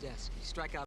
Desk. You strike out.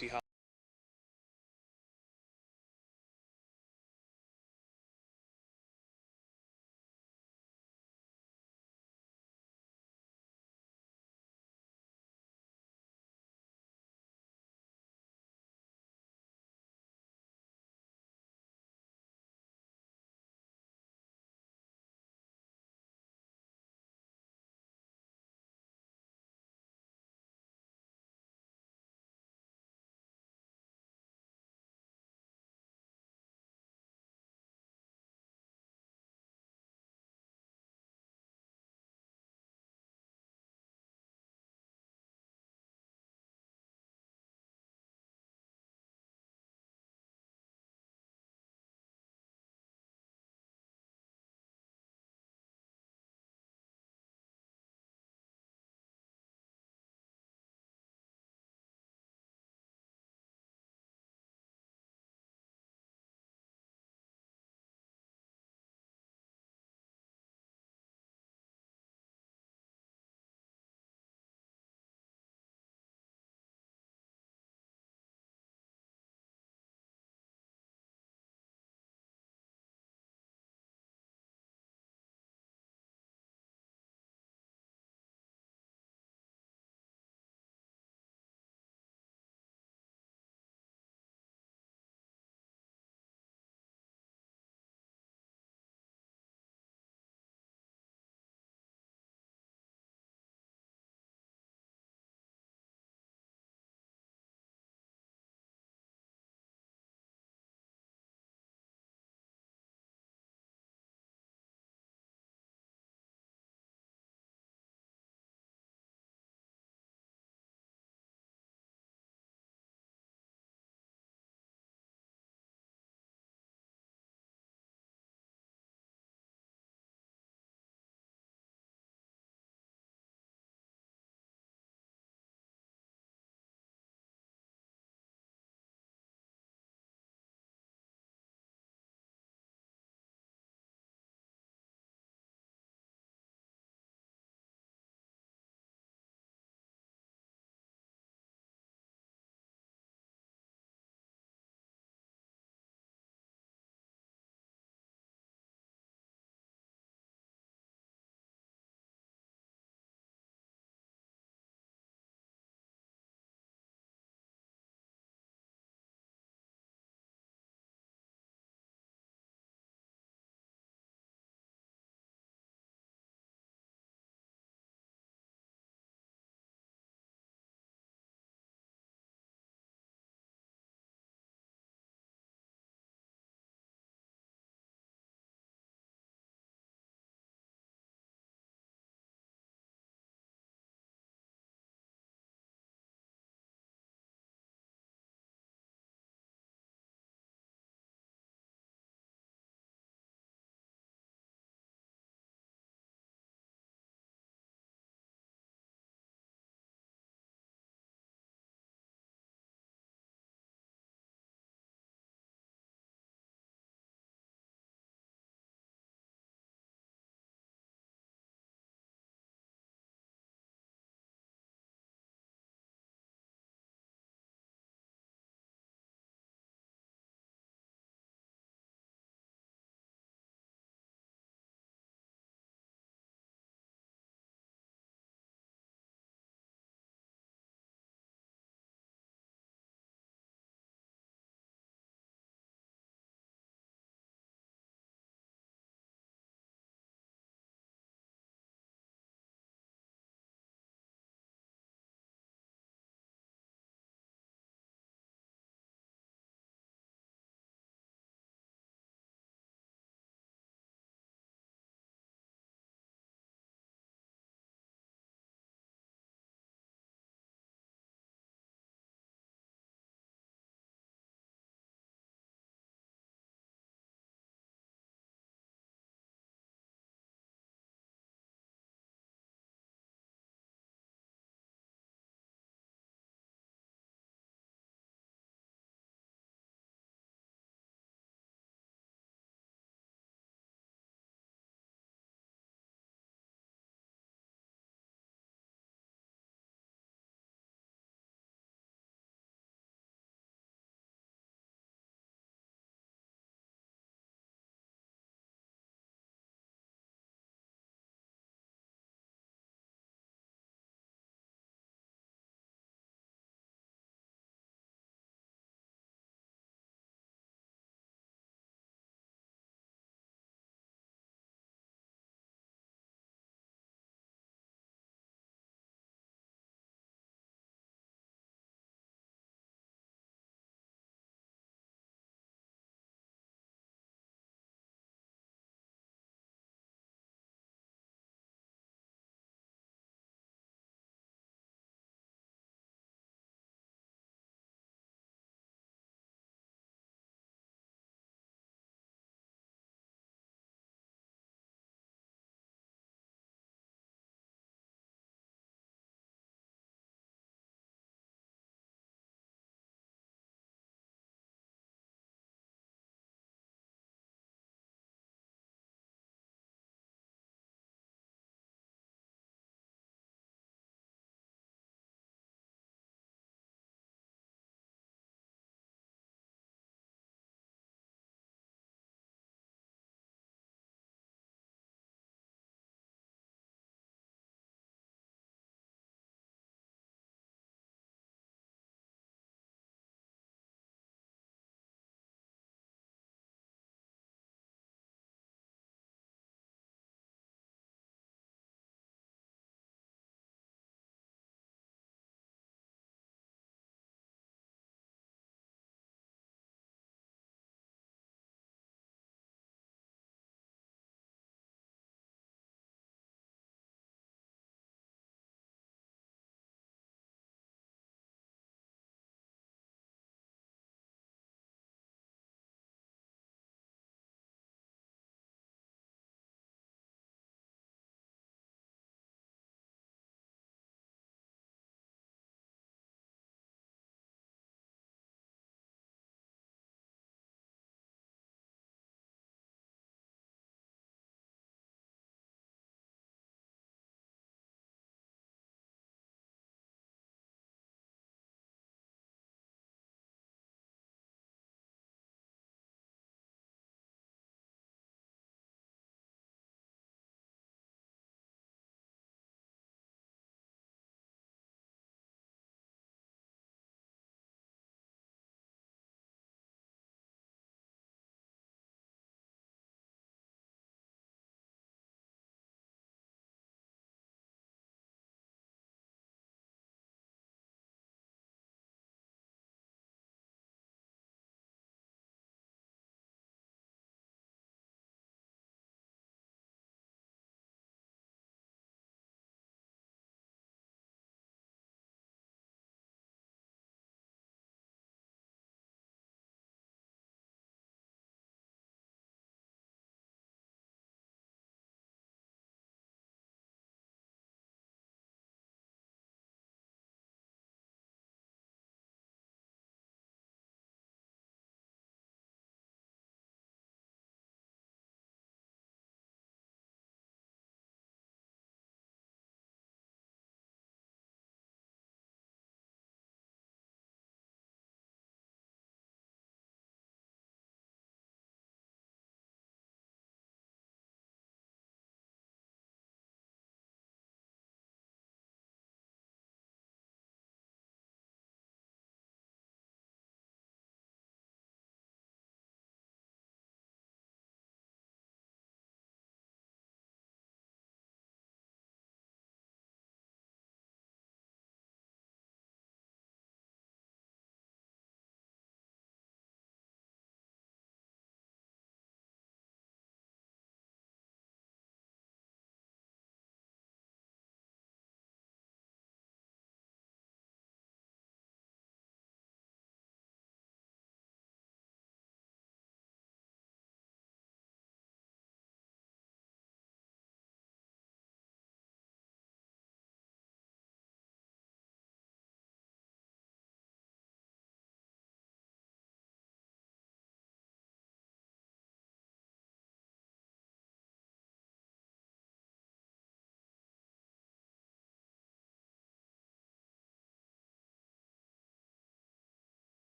See how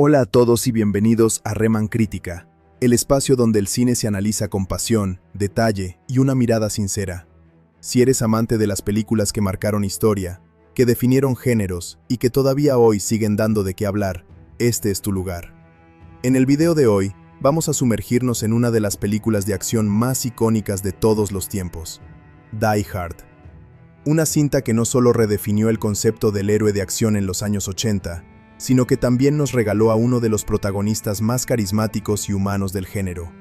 Hola a todos y bienvenidos a Reman Crítica, el espacio donde el cine se analiza con pasión, detalle y una mirada sincera. Si eres amante de las películas que marcaron historia, que definieron géneros y que todavía hoy siguen dando de qué hablar, este es tu lugar. En el video de hoy, vamos a sumergirnos en una de las películas de acción más icónicas de todos los tiempos, Die Hard. Una cinta que no solo redefinió el concepto del héroe de acción en los años 80, sino que también nos regaló a uno de los protagonistas más carismáticos y humanos del género.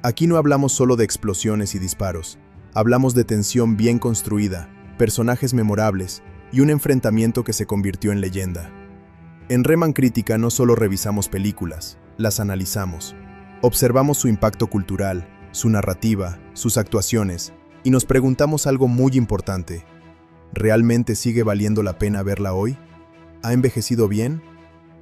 Aquí no hablamos solo de explosiones y disparos, hablamos de tensión bien construida, personajes memorables y un enfrentamiento que se convirtió en leyenda. En Reman Crítica no solo revisamos películas, las analizamos. Observamos su impacto cultural, su narrativa, sus actuaciones, y nos preguntamos algo muy importante. ¿Realmente sigue valiendo la pena verla hoy? ¿Ha envejecido bien?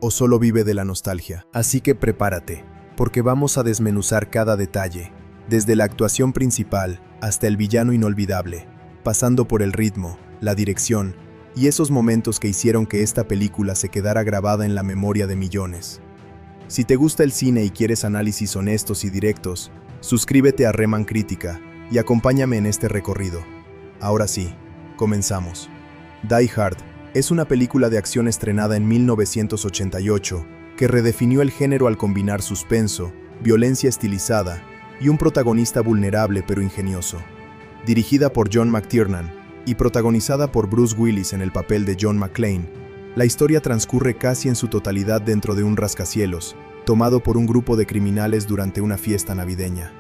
¿O solo vive de la nostalgia? Así que prepárate, porque vamos a desmenuzar cada detalle, desde la actuación principal hasta el villano inolvidable, pasando por el ritmo, la dirección y esos momentos que hicieron que esta película se quedara grabada en la memoria de millones. Si te gusta el cine y quieres análisis honestos y directos, suscríbete a Reman Crítica y acompáñame en este recorrido. Ahora sí, comenzamos. Die Hard es una película de acción estrenada en 1988 que redefinió el género al combinar suspenso, violencia estilizada y un protagonista vulnerable pero ingenioso. Dirigida por John McTiernan y protagonizada por Bruce Willis en el papel de John McClane, la historia transcurre casi en su totalidad dentro de un rascacielos, tomado por un grupo de criminales durante una fiesta navideña.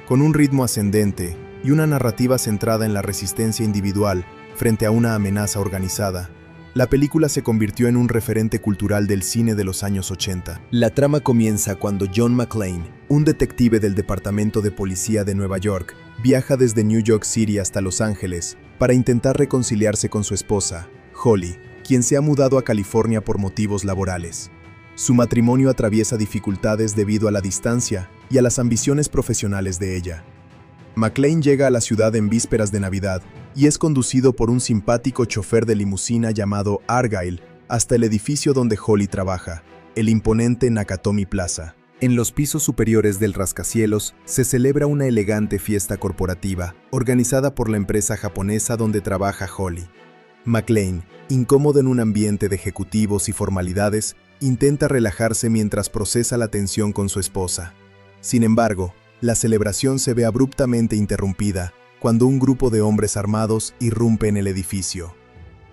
Con un ritmo ascendente y una narrativa centrada en la resistencia individual frente a una amenaza organizada, la película se convirtió en un referente cultural del cine de los años 80. La trama comienza cuando John McClane, un detective del Departamento de Policía de Nueva York, viaja desde New York City hasta Los Ángeles para intentar reconciliarse con su esposa, Holly, quien se ha mudado a California por motivos laborales. Su matrimonio atraviesa dificultades debido a la distancia y a las ambiciones profesionales de ella. McClane llega a la ciudad en vísperas de Navidad y es conducido por un simpático chofer de limusina llamado Argyle hasta el edificio donde Holly trabaja, el imponente Nakatomi Plaza. En los pisos superiores del rascacielos se celebra una elegante fiesta corporativa, organizada por la empresa japonesa donde trabaja Holly. McClane, incómodo en un ambiente de ejecutivos y formalidades, intenta relajarse mientras procesa la tensión con su esposa. Sin embargo, la celebración se ve abruptamente interrumpida cuando un grupo de hombres armados irrumpe en el edificio.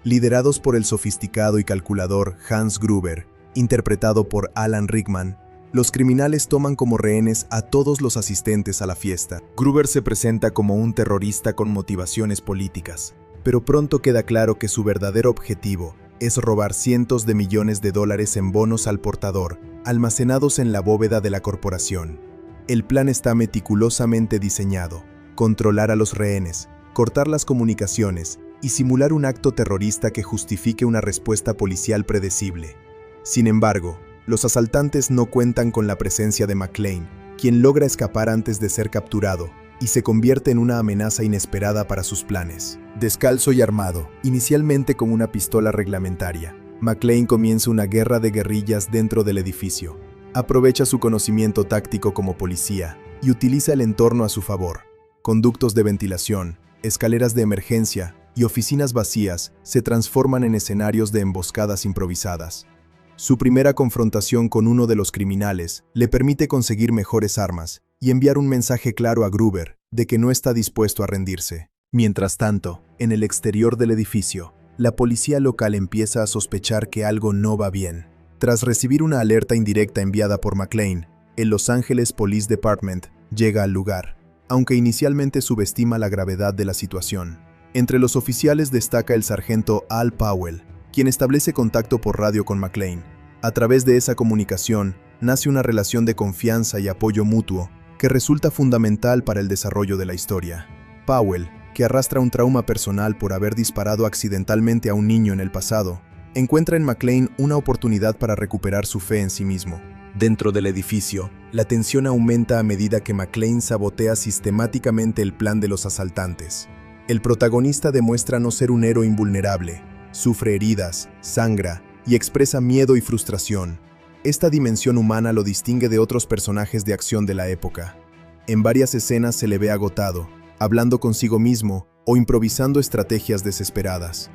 Liderados por el sofisticado y calculador Hans Gruber, interpretado por Alan Rickman, los criminales toman como rehenes a todos los asistentes a la fiesta. Gruber se presenta como un terrorista con motivaciones políticas, pero pronto queda claro que su verdadero objetivo es robar cientos de millones de dólares en bonos al portador, almacenados en la bóveda de la corporación. El plan está meticulosamente diseñado: controlar a los rehenes, cortar las comunicaciones y simular un acto terrorista que justifique una respuesta policial predecible. Sin embargo, los asaltantes no cuentan con la presencia de McClane, quien logra escapar antes de ser capturado y se convierte en una amenaza inesperada para sus planes. Descalzo y armado, inicialmente con una pistola reglamentaria, McClane comienza una guerra de guerrillas dentro del edificio. Aprovecha su conocimiento táctico como policía y utiliza el entorno a su favor. Conductos de ventilación, escaleras de emergencia y oficinas vacías se transforman en escenarios de emboscadas improvisadas. Su primera confrontación con uno de los criminales le permite conseguir mejores armas y enviar un mensaje claro a Gruber de que no está dispuesto a rendirse. Mientras tanto, en el exterior del edificio, la policía local empieza a sospechar que algo no va bien. Tras recibir una alerta indirecta enviada por McClane, el Los Angeles Police Department llega al lugar, aunque inicialmente subestima la gravedad de la situación. Entre los oficiales destaca el sargento Al Powell, quien establece contacto por radio con McClane. A través de esa comunicación, nace una relación de confianza y apoyo mutuo que resulta fundamental para el desarrollo de la historia. Powell, que arrastra un trauma personal por haber disparado accidentalmente a un niño en el pasado, encuentra en McClane una oportunidad para recuperar su fe en sí mismo. Dentro del edificio, la tensión aumenta a medida que McClane sabotea sistemáticamente el plan de los asaltantes. El protagonista demuestra no ser un héroe invulnerable, sufre heridas, sangra y expresa miedo y frustración. Esta dimensión humana lo distingue de otros personajes de acción de la época. En varias escenas se le ve agotado, hablando consigo mismo o improvisando estrategias desesperadas.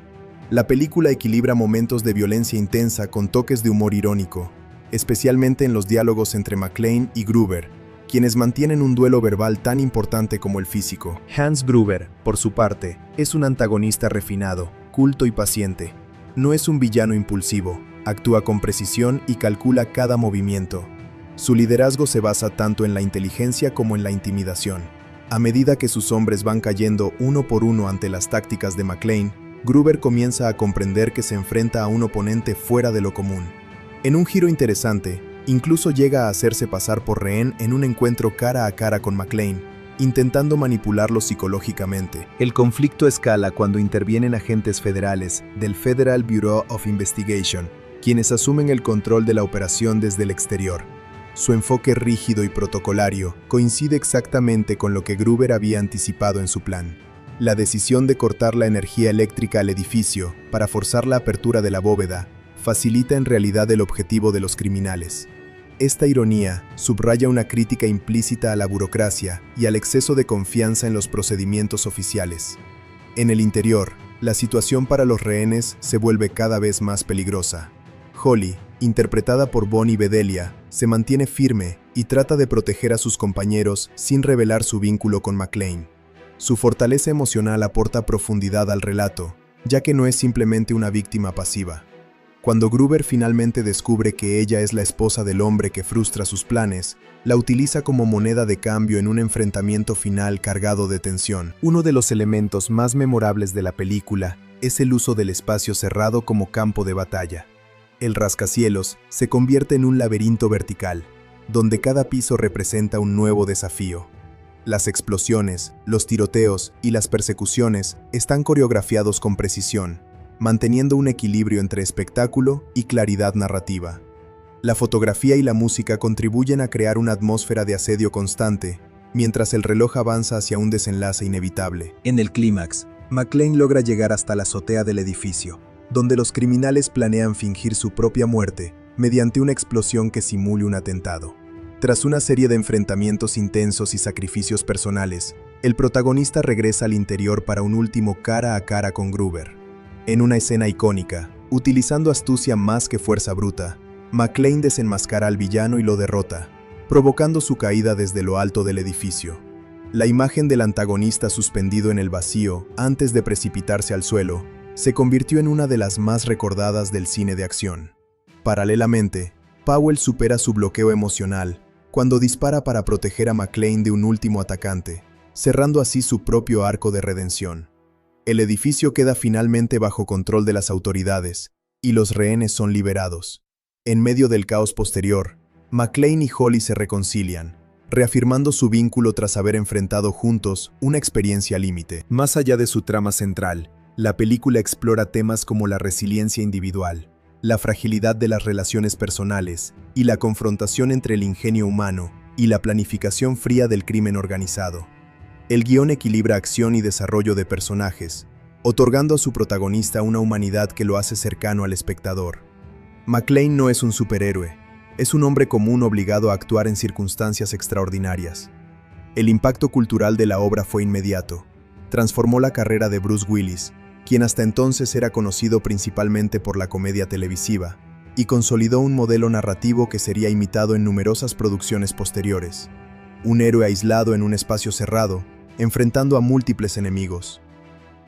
La película equilibra momentos de violencia intensa con toques de humor irónico, especialmente en los diálogos entre McClane y Gruber, quienes mantienen un duelo verbal tan importante como el físico. Hans Gruber, por su parte, es un antagonista refinado, culto y paciente. No es un villano impulsivo, actúa con precisión y calcula cada movimiento. Su liderazgo se basa tanto en la inteligencia como en la intimidación. A medida que sus hombres van cayendo uno por uno ante las tácticas de McClane, Gruber comienza a comprender que se enfrenta a un oponente fuera de lo común. En un giro interesante, incluso llega a hacerse pasar por rehén en un encuentro cara a cara con McClane, intentando manipularlo psicológicamente. El conflicto escala cuando intervienen agentes federales del Federal Bureau of Investigation, quienes asumen el control de la operación desde el exterior. Su enfoque rígido y protocolario coincide exactamente con lo que Gruber había anticipado en su plan. La decisión de cortar la energía eléctrica al edificio para forzar la apertura de la bóveda facilita en realidad el objetivo de los criminales. Esta ironía subraya una crítica implícita a la burocracia y al exceso de confianza en los procedimientos oficiales. En el interior, la situación para los rehenes se vuelve cada vez más peligrosa. Holly, interpretada por Bonnie Bedelia, se mantiene firme y trata de proteger a sus compañeros sin revelar su vínculo con McClane. Su fortaleza emocional aporta profundidad al relato, ya que no es simplemente una víctima pasiva. Cuando Gruber finalmente descubre que ella es la esposa del hombre que frustra sus planes, la utiliza como moneda de cambio en un enfrentamiento final cargado de tensión. Uno de los elementos más memorables de la película es el uso del espacio cerrado como campo de batalla. El rascacielos se convierte en un laberinto vertical, donde cada piso representa un nuevo desafío. Las explosiones, los tiroteos y las persecuciones están coreografiados con precisión, manteniendo un equilibrio entre espectáculo y claridad narrativa. La fotografía y la música contribuyen a crear una atmósfera de asedio constante, mientras el reloj avanza hacia un desenlace inevitable. En el clímax, McClane logra llegar hasta la azotea del edificio, donde los criminales planean fingir su propia muerte mediante una explosión que simule un atentado. Tras una serie de enfrentamientos intensos y sacrificios personales, el protagonista regresa al interior para un último cara a cara con Gruber. En una escena icónica, utilizando astucia más que fuerza bruta, McClane desenmascara al villano y lo derrota, provocando su caída desde lo alto del edificio. La imagen del antagonista suspendido en el vacío antes de precipitarse al suelo se convirtió en una de las más recordadas del cine de acción. Paralelamente, Powell supera su bloqueo emocional cuando dispara para proteger a McClane de un último atacante, cerrando así su propio arco de redención. El edificio queda finalmente bajo control de las autoridades, y los rehenes son liberados. En medio del caos posterior, McClane y Holly se reconcilian, reafirmando su vínculo tras haber enfrentado juntos una experiencia límite. Más allá de su trama central, la película explora temas como la resiliencia individual, la fragilidad de las relaciones personales y la confrontación entre el ingenio humano y la planificación fría del crimen organizado. El guión equilibra acción y desarrollo de personajes, otorgando a su protagonista una humanidad que lo hace cercano al espectador. McClane no es un superhéroe, es un hombre común obligado a actuar en circunstancias extraordinarias. El impacto cultural de la obra fue inmediato. Transformó la carrera de Bruce Willis, quien hasta entonces era conocido principalmente por la comedia televisiva, y consolidó un modelo narrativo que sería imitado en numerosas producciones posteriores. Un héroe aislado en un espacio cerrado, enfrentando a múltiples enemigos.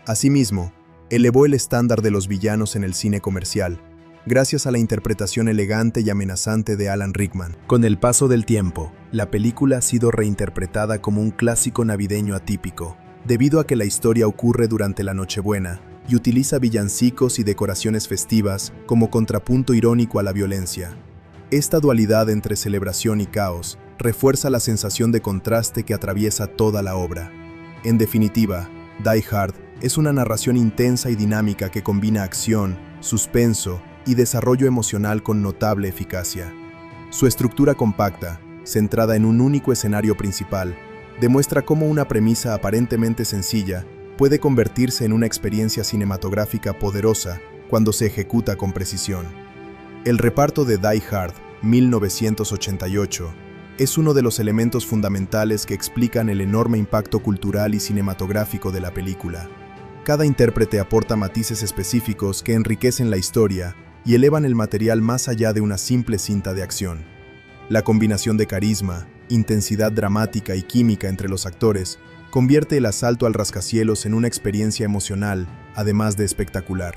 Asimismo, elevó el estándar de los villanos en el cine comercial, gracias a la interpretación elegante y amenazante de Alan Rickman. Con el paso del tiempo, la película ha sido reinterpretada como un clásico navideño atípico, debido a que la historia ocurre durante la Nochebuena y utiliza villancicos y decoraciones festivas como contrapunto irónico a la violencia. Esta dualidad entre celebración y caos refuerza la sensación de contraste que atraviesa toda la obra. En definitiva, Die Hard es una narración intensa y dinámica que combina acción, suspenso y desarrollo emocional con notable eficacia. Su estructura compacta, centrada en un único escenario principal, demuestra cómo una premisa aparentemente sencilla puede convertirse en una experiencia cinematográfica poderosa cuando se ejecuta con precisión. El reparto de Die Hard 1988, es uno de los elementos fundamentales que explican el enorme impacto cultural y cinematográfico de la película. Cada intérprete aporta matices específicos que enriquecen la historia y elevan el material más allá de una simple cinta de acción. La combinación de carisma, intensidad dramática y química entre los actores convierte el asalto al rascacielos en una experiencia emocional, además de espectacular.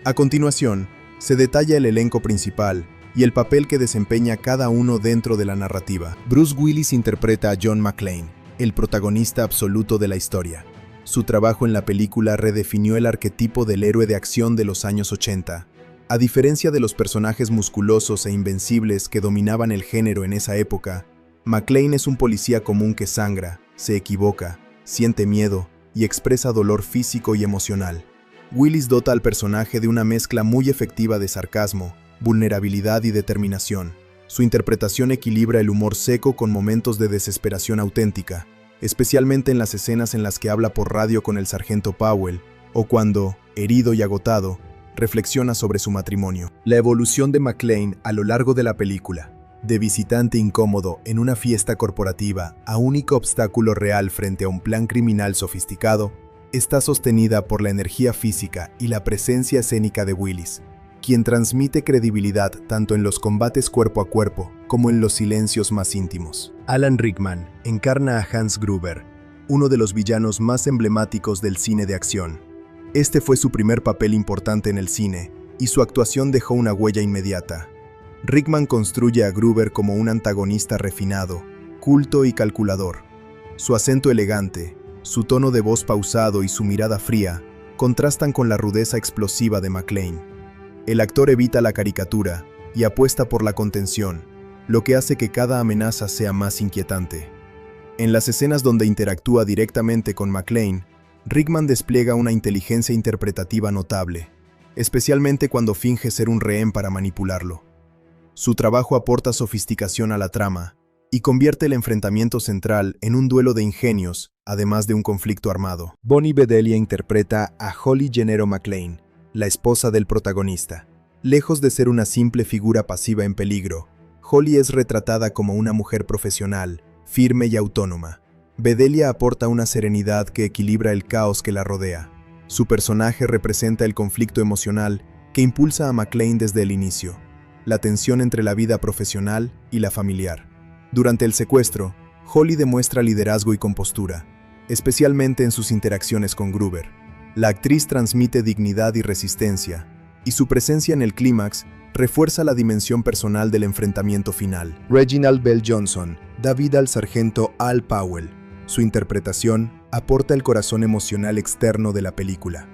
A continuación, se detalla el elenco principal y el papel que desempeña cada uno dentro de la narrativa. Bruce Willis interpreta a John McClane, el protagonista absoluto de la historia. Su trabajo en la película redefinió el arquetipo del héroe de acción de los años 80. A diferencia de los personajes musculosos e invencibles que dominaban el género en esa época, McClane es un policía común que sangra, se equivoca, siente miedo y expresa dolor físico y emocional. Willis dota al personaje de una mezcla muy efectiva de sarcasmo, vulnerabilidad y determinación. Su interpretación equilibra el humor seco con momentos de desesperación auténtica, especialmente en las escenas en las que habla por radio con el sargento Powell, o cuando, herido y agotado, reflexiona sobre su matrimonio. La evolución de McClane a lo largo de la película, de visitante incómodo en una fiesta corporativa a único obstáculo real frente a un plan criminal sofisticado, está sostenida por la energía física y la presencia escénica de Willis, quien transmite credibilidad tanto en los combates cuerpo a cuerpo como en los silencios más íntimos. Alan Rickman encarna a Hans Gruber, uno de los villanos más emblemáticos del cine de acción. Este fue su primer papel importante en el cine, y su actuación dejó una huella inmediata. Rickman construye a Gruber como un antagonista refinado, culto y calculador. Su acento elegante, su tono de voz pausado y su mirada fría contrastan con la rudeza explosiva de McClane. El actor evita la caricatura y apuesta por la contención, lo que hace que cada amenaza sea más inquietante. En las escenas donde interactúa directamente con McClane, Rickman despliega una inteligencia interpretativa notable, especialmente cuando finge ser un rehén para manipularlo. Su trabajo aporta sofisticación a la trama y convierte el enfrentamiento central en un duelo de ingenios, además de un conflicto armado. Bonnie Bedelia interpreta a Holly Gennaro McClane, la esposa del protagonista. Lejos de ser una simple figura pasiva en peligro, Holly es retratada como una mujer profesional, firme y autónoma. Bedelia aporta una serenidad que equilibra el caos que la rodea. Su personaje representa el conflicto emocional que impulsa a McClane desde el inicio, la tensión entre la vida profesional y la familiar. Durante el secuestro, Holly demuestra liderazgo y compostura, especialmente en sus interacciones con Gruber. La actriz transmite dignidad y resistencia, y su presencia en el clímax refuerza la dimensión personal del enfrentamiento final. Reginald Bell Johnson da vida al sargento Al Powell. Su interpretación aporta el corazón emocional externo de la película.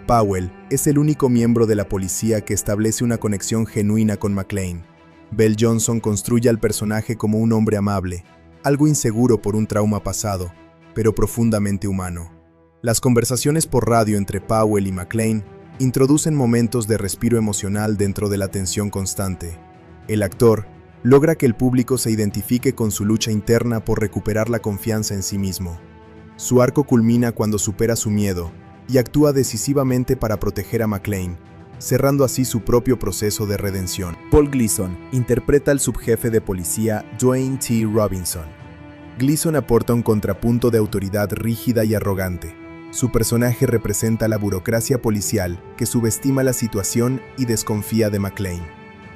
Powell es el único miembro de la policía que establece una conexión genuina con McClane. Bell Johnson construye al personaje como un hombre amable, algo inseguro por un trauma pasado, pero profundamente humano. Las conversaciones por radio entre Powell y McClane introducen momentos de respiro emocional dentro de la tensión constante. El actor logra que el público se identifique con su lucha interna por recuperar la confianza en sí mismo. Su arco culmina cuando supera su miedo y actúa decisivamente para proteger a McClane, cerrando así su propio proceso de redención. Paul Gleason interpreta al subjefe de policía Dwayne T. Robinson. Gleason aporta un contrapunto de autoridad rígida y arrogante. Su personaje representa la burocracia policial que subestima la situación y desconfía de McClane.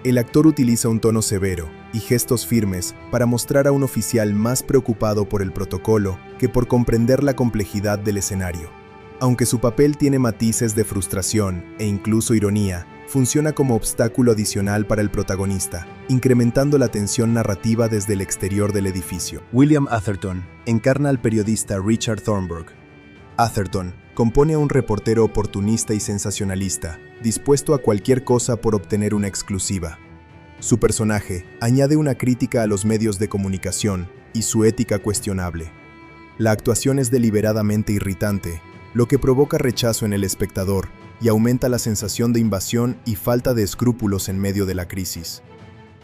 El actor utiliza un tono severo y gestos firmes para mostrar a un oficial más preocupado por el protocolo que por comprender la complejidad del escenario. Aunque su papel tiene matices de frustración e incluso ironía, funciona como obstáculo adicional para el protagonista, incrementando la tensión narrativa desde el exterior del edificio. William Atherton encarna al periodista Richard Thornburg. Atherton compone a un reportero oportunista y sensacionalista, dispuesto a cualquier cosa por obtener una exclusiva. Su personaje añade una crítica a los medios de comunicación y su ética cuestionable. La actuación es deliberadamente irritante, lo que provoca rechazo en el espectador y aumenta la sensación de invasión y falta de escrúpulos en medio de la crisis.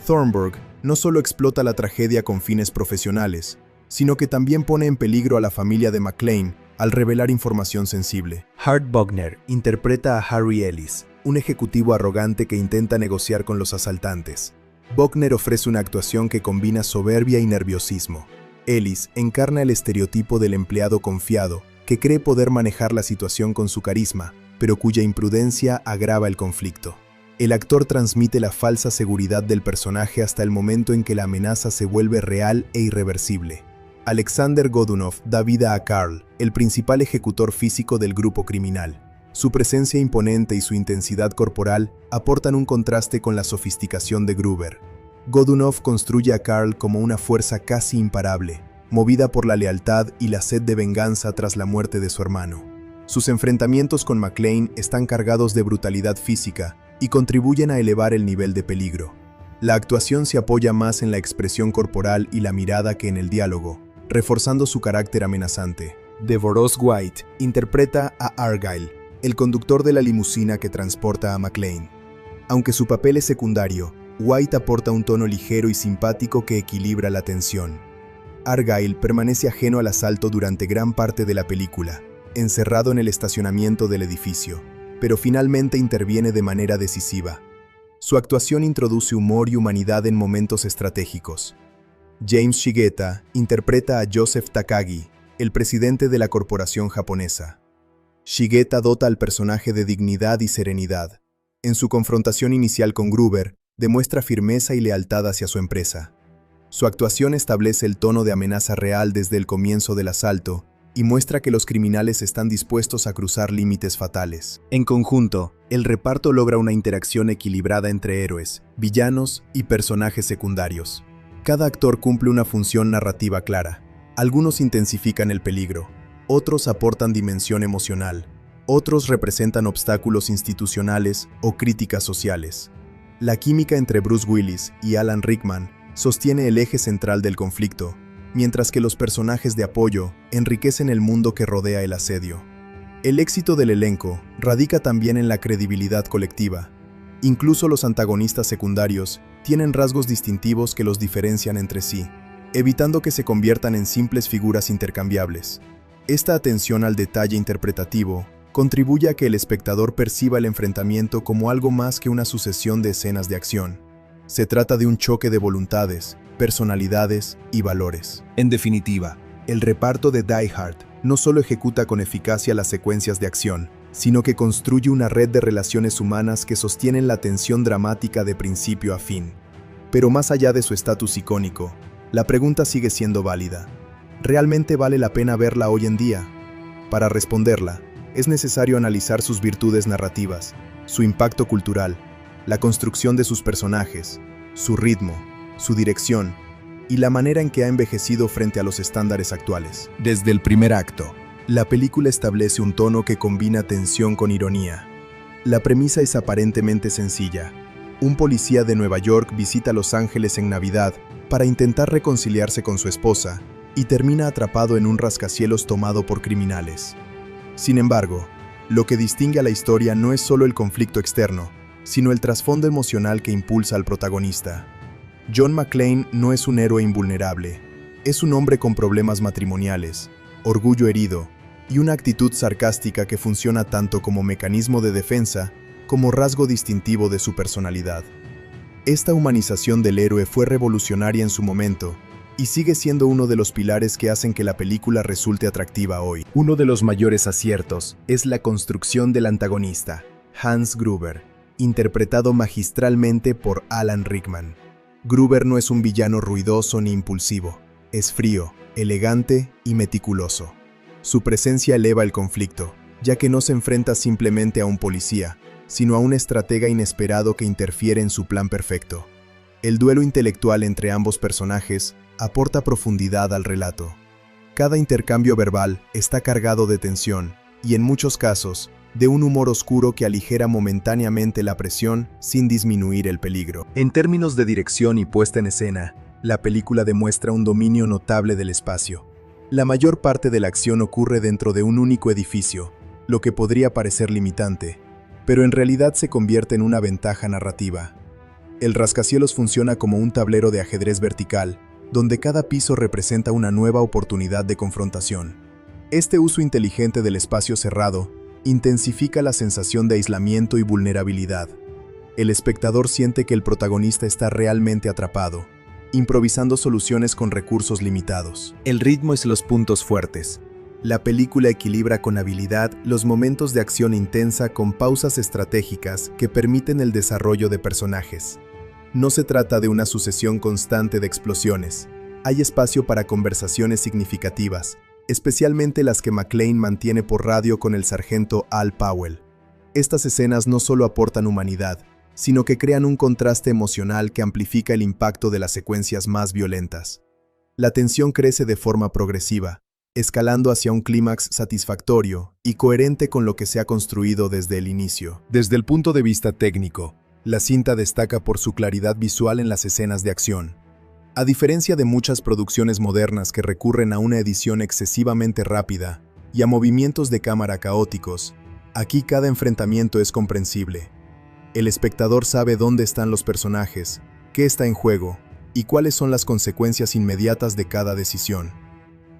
Thornburg no solo explota la tragedia con fines profesionales, sino que también pone en peligro a la familia de McClane al revelar información sensible. Hart Bogner interpreta a Harry Ellis, un ejecutivo arrogante que intenta negociar con los asaltantes. Buckner ofrece una actuación que combina soberbia y nerviosismo. Ellis encarna el estereotipo del empleado confiado, que cree poder manejar la situación con su carisma, pero cuya imprudencia agrava el conflicto. El actor transmite la falsa seguridad del personaje hasta el momento en que la amenaza se vuelve real e irreversible. Alexander Godunov da vida a Carl, el principal ejecutor físico del grupo criminal. Su presencia imponente y su intensidad corporal aportan un contraste con la sofisticación de Gruber. Godunov construye a Carl como una fuerza casi imparable, movida por la lealtad y la sed de venganza tras la muerte de su hermano. Sus enfrentamientos con McClane están cargados de brutalidad física y contribuyen a elevar el nivel de peligro. La actuación se apoya más en la expresión corporal y la mirada que en el diálogo, reforzando su carácter amenazante. DeVoros White interpreta a Argyle, el conductor de la limusina que transporta a McClane. Aunque su papel es secundario, White aporta un tono ligero y simpático que equilibra la tensión. Argyle permanece ajeno al asalto durante gran parte de la película, encerrado en el estacionamiento del edificio, pero finalmente interviene de manera decisiva. Su actuación introduce humor y humanidad en momentos estratégicos. James Shigeta interpreta a Joseph Takagi, el presidente de la corporación japonesa. Shigeta dota al personaje de dignidad y serenidad. En su confrontación inicial con Gruber, demuestra firmeza y lealtad hacia su empresa. Su actuación establece el tono de amenaza real desde el comienzo del asalto y muestra que los criminales están dispuestos a cruzar límites fatales. En conjunto, el reparto logra una interacción equilibrada entre héroes, villanos y personajes secundarios. Cada actor cumple una función narrativa clara. Algunos intensifican el peligro, otros aportan dimensión emocional, otros representan obstáculos institucionales o críticas sociales. La química entre Bruce Willis y Alan Rickman sostiene el eje central del conflicto, mientras que los personajes de apoyo enriquecen el mundo que rodea el asedio. El éxito del elenco radica también en la credibilidad colectiva. Incluso los antagonistas secundarios tienen rasgos distintivos que los diferencian entre sí, evitando que se conviertan en simples figuras intercambiables. Esta atención al detalle interpretativo contribuye a que el espectador perciba el enfrentamiento como algo más que una sucesión de escenas de acción. Se trata de un choque de voluntades, personalidades y valores. En definitiva, el reparto de Die Hard no solo ejecuta con eficacia las secuencias de acción, sino que construye una red de relaciones humanas que sostienen la tensión dramática de principio a fin. Pero más allá de su estatus icónico, la pregunta sigue siendo válida. ¿Realmente vale la pena verla hoy en día? Para responderla, es necesario analizar sus virtudes narrativas, su impacto cultural, la construcción de sus personajes, su ritmo, su dirección y la manera en que ha envejecido frente a los estándares actuales. Desde el primer acto, la película establece un tono que combina tensión con ironía. La premisa es aparentemente sencilla. Un policía de Nueva York visita Los Ángeles en Navidad para intentar reconciliarse con su esposa y termina atrapado en un rascacielos tomado por criminales. Sin embargo, lo que distingue a la historia no es solo el conflicto externo, sino el trasfondo emocional que impulsa al protagonista. John McClane no es un héroe invulnerable, es un hombre con problemas matrimoniales, orgullo herido y una actitud sarcástica que funciona tanto como mecanismo de defensa como rasgo distintivo de su personalidad. Esta humanización del héroe fue revolucionaria en su momento y sigue siendo uno de los pilares que hacen que la película resulte atractiva hoy. Uno de los mayores aciertos es la construcción del antagonista, Hans Gruber, interpretado magistralmente por Alan Rickman. Gruber no es un villano ruidoso ni impulsivo, es frío, elegante y meticuloso. Su presencia eleva el conflicto, ya que no se enfrenta simplemente a un policía, sino a un estratega inesperado que interfiere en su plan perfecto. El duelo intelectual entre ambos personajes aporta profundidad al relato. Cada intercambio verbal está cargado de tensión y, en muchos casos, de un humor oscuro que aligera momentáneamente la presión sin disminuir el peligro. En términos de dirección y puesta en escena, la película demuestra un dominio notable del espacio. La mayor parte de la acción ocurre dentro de un único edificio, lo que podría parecer limitante, pero en realidad se convierte en una ventaja narrativa. El rascacielos funciona como un tablero de ajedrez vertical, donde cada piso representa una nueva oportunidad de confrontación. Este uso inteligente del espacio cerrado intensifica la sensación de aislamiento y vulnerabilidad. el espectador siente que el protagonista está realmente atrapado, improvisando soluciones con recursos limitados. El ritmo es los puntos fuertes. La película equilibra con habilidad los momentos de acción intensa con pausas estratégicas que permiten el desarrollo de personajes. No se trata de una sucesión constante de explosiones. Hay espacio para conversaciones significativas, especialmente las que McClane mantiene por radio con el sargento Al Powell. Estas escenas no solo aportan humanidad, sino que crean un contraste emocional que amplifica el impacto de las secuencias más violentas. La tensión crece de forma progresiva, escalando hacia un clímax satisfactorio y coherente con lo que se ha construido desde el inicio. Desde el punto de vista técnico, la cinta destaca por su claridad visual en las escenas de acción. A diferencia de muchas producciones modernas que recurren a una edición excesivamente rápida y a movimientos de cámara caóticos, aquí cada enfrentamiento es comprensible. El espectador sabe dónde están los personajes, qué está en juego y cuáles son las consecuencias inmediatas de cada decisión.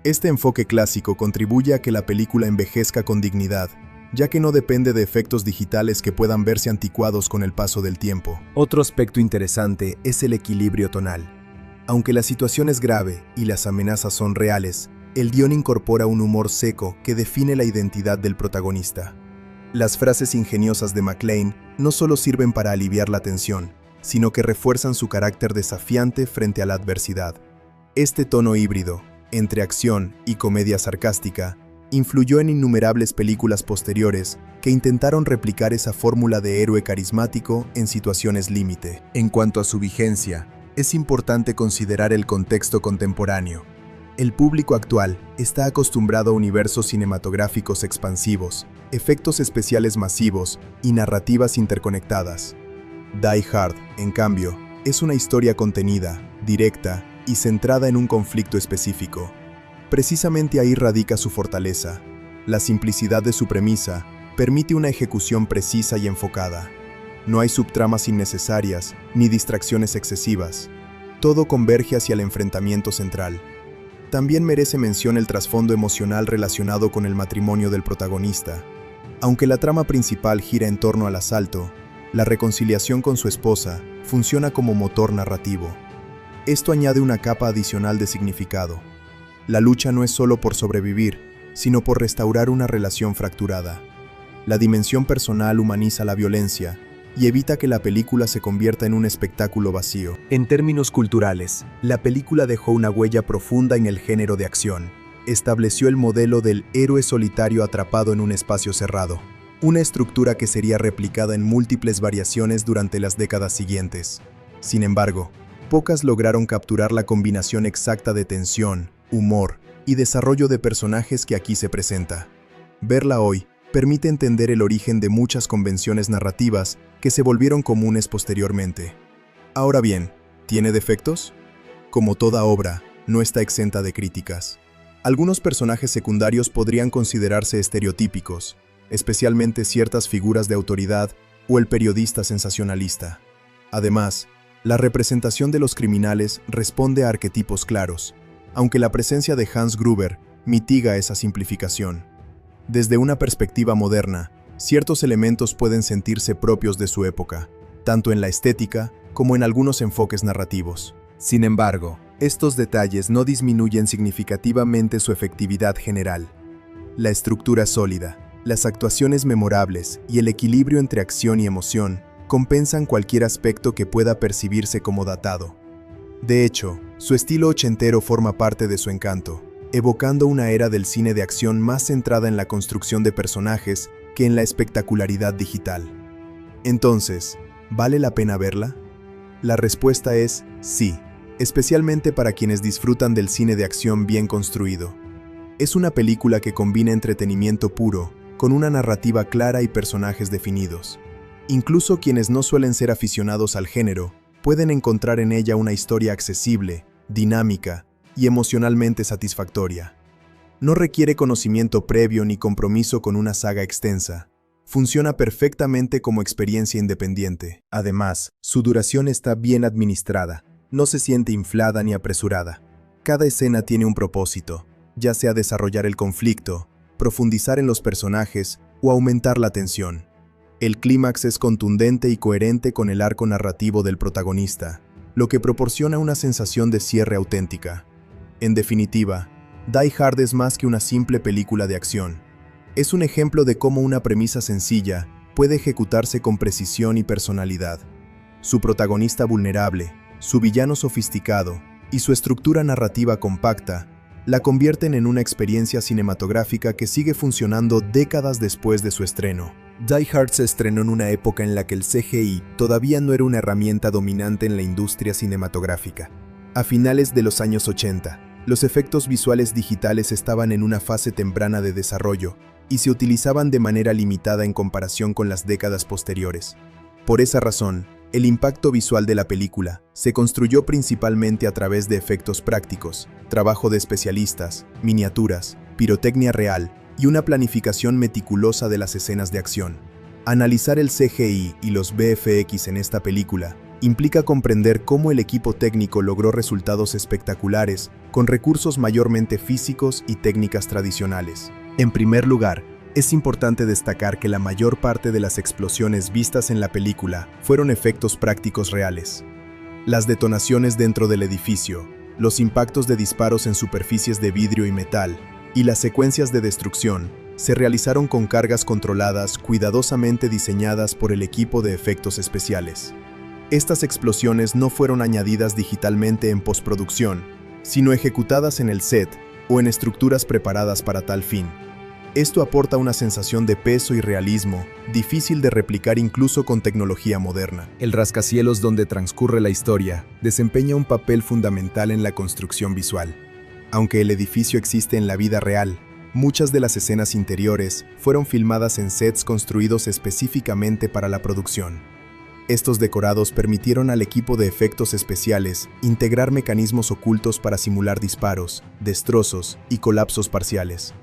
Este enfoque clásico contribuye a que la película envejezca con dignidad, ya que no depende de efectos digitales que puedan verse anticuados con el paso del tiempo. Otro aspecto interesante es el equilibrio tonal. Aunque la situación es grave y las amenazas son reales, el guión incorpora un humor seco que define la identidad del protagonista. Las frases ingeniosas de McClane no solo sirven para aliviar la tensión, sino que refuerzan su carácter desafiante frente a la adversidad. Este tono híbrido, entre acción y comedia sarcástica, influyó en innumerables películas posteriores que intentaron replicar esa fórmula de héroe carismático en situaciones límite. En cuanto a su vigencia, es importante considerar el contexto contemporáneo. El público actual está acostumbrado a universos cinematográficos expansivos, efectos especiales masivos y narrativas interconectadas. Die Hard, en cambio, es una historia contenida, directa y centrada en un conflicto específico. Precisamente ahí radica su fortaleza. La simplicidad de su premisa permite una ejecución precisa y enfocada. No hay subtramas innecesarias ni distracciones excesivas. Todo converge hacia el enfrentamiento central. También merece mención el trasfondo emocional relacionado con el matrimonio del protagonista. Aunque la trama principal gira en torno al asalto, la reconciliación con su esposa funciona como motor narrativo. Esto añade una capa adicional de significado. La lucha no es solo por sobrevivir, sino por restaurar una relación fracturada. La dimensión personal humaniza la violencia y evita que la película se convierta en un espectáculo vacío. En términos culturales, la película dejó una huella profunda en el género de acción. Estableció el modelo del héroe solitario atrapado en un espacio cerrado, una estructura que sería replicada en múltiples variaciones durante las décadas siguientes. Sin embargo, pocas lograron capturar la combinación exacta de tensión, humor y desarrollo de personajes que aquí se presenta. Verla hoy permite entender el origen de muchas convenciones narrativas que se volvieron comunes posteriormente. Ahora bien, ¿tiene defectos? Como toda obra, no está exenta de críticas. Algunos personajes secundarios podrían considerarse estereotípicos, especialmente ciertas figuras de autoridad o el periodista sensacionalista. Además, la representación de los criminales responde a arquetipos claros, aunque la presencia de Hans Gruber mitiga esa simplificación. Desde una perspectiva moderna, ciertos elementos pueden sentirse propios de su época, tanto en la estética como en algunos enfoques narrativos. Sin embargo, estos detalles no disminuyen significativamente su efectividad general. La estructura sólida, las actuaciones memorables y el equilibrio entre acción y emoción compensan cualquier aspecto que pueda percibirse como datado. De hecho, su estilo ochentero forma parte de su encanto, evocando una era del cine de acción más centrada en la construcción de personajes que en la espectacularidad digital. Entonces, ¿vale la pena verla? La respuesta es sí, especialmente para quienes disfrutan del cine de acción bien construido. Es una película que combina entretenimiento puro con una narrativa clara y personajes definidos. Incluso quienes no suelen ser aficionados al género pueden encontrar en ella una historia accesible, dinámica y emocionalmente satisfactoria. No requiere conocimiento previo ni compromiso con una saga extensa. Funciona perfectamente como experiencia independiente. Además, su duración está bien administrada. No se siente inflada ni apresurada. Cada escena tiene un propósito, ya sea desarrollar el conflicto, profundizar en los personajes o aumentar la tensión. El clímax es contundente y coherente con el arco narrativo del protagonista, lo que proporciona una sensación de cierre auténtica. En definitiva, Die Hard es más que una simple película de acción. Es un ejemplo de cómo una premisa sencilla puede ejecutarse con precisión y personalidad. Su protagonista vulnerable, su villano sofisticado y su estructura narrativa compacta la convierten en una experiencia cinematográfica que sigue funcionando décadas después de su estreno. Die Hard se estrenó en una época en la que el CGI todavía no era una herramienta dominante en la industria cinematográfica. A finales de los años 80, los efectos visuales digitales estaban en una fase temprana de desarrollo y se utilizaban de manera limitada en comparación con las décadas posteriores. Por esa razón, el impacto visual de la película se construyó principalmente a través de efectos prácticos, trabajo de especialistas, miniaturas, pirotecnia real y una planificación meticulosa de las escenas de acción. Analizar el CGI y los VFX en esta película implica comprender cómo el equipo técnico logró resultados espectaculares con recursos mayormente físicos y técnicas tradicionales. En primer lugar, es importante destacar que la mayor parte de las explosiones vistas en la película fueron efectos prácticos reales. Las detonaciones dentro del edificio, los impactos de disparos en superficies de vidrio y metal, y las secuencias de destrucción se realizaron con cargas controladas cuidadosamente diseñadas por el equipo de efectos especiales. Estas explosiones no fueron añadidas digitalmente en postproducción, sino ejecutadas en el set o en estructuras preparadas para tal fin. Esto aporta una sensación de peso y realismo, difícil de replicar incluso con tecnología moderna. El rascacielos donde transcurre la historia desempeña un papel fundamental en la construcción visual. Aunque el edificio existe en la vida real, muchas de las escenas interiores fueron filmadas en sets construidos específicamente para la producción. Estos decorados permitieron al equipo de efectos especiales integrar mecanismos ocultos para simular disparos, destrozos y colapsos parciales.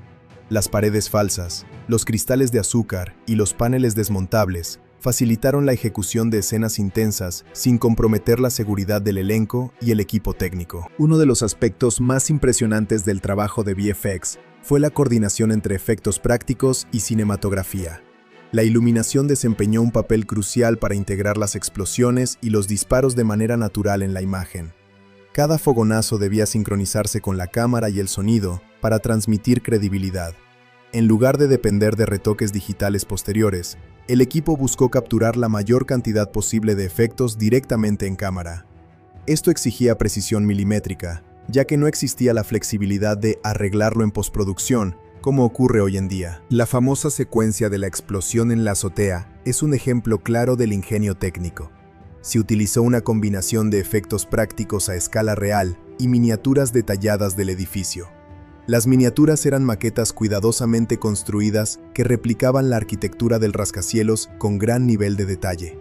Las paredes falsas, los cristales de azúcar y los paneles desmontables facilitaron la ejecución de escenas intensas sin comprometer la seguridad del elenco y el equipo técnico. Uno de los aspectos más impresionantes del trabajo de VFX fue la coordinación entre efectos prácticos y cinematografía. La iluminación desempeñó un papel crucial para integrar las explosiones y los disparos de manera natural en la imagen. Cada fogonazo debía sincronizarse con la cámara y el sonido para transmitir credibilidad. En lugar de depender de retoques digitales posteriores, el equipo buscó capturar la mayor cantidad posible de efectos directamente en cámara. Esto exigía precisión milimétrica, ya que no existía la flexibilidad de arreglarlo en postproducción, como ocurre hoy en día. La famosa secuencia de la explosión en la azotea es un ejemplo claro del ingenio técnico. Se utilizó una combinación de efectos prácticos a escala real y miniaturas detalladas del edificio. Las miniaturas eran maquetas cuidadosamente construidas que replicaban la arquitectura del rascacielos con gran nivel de detalle.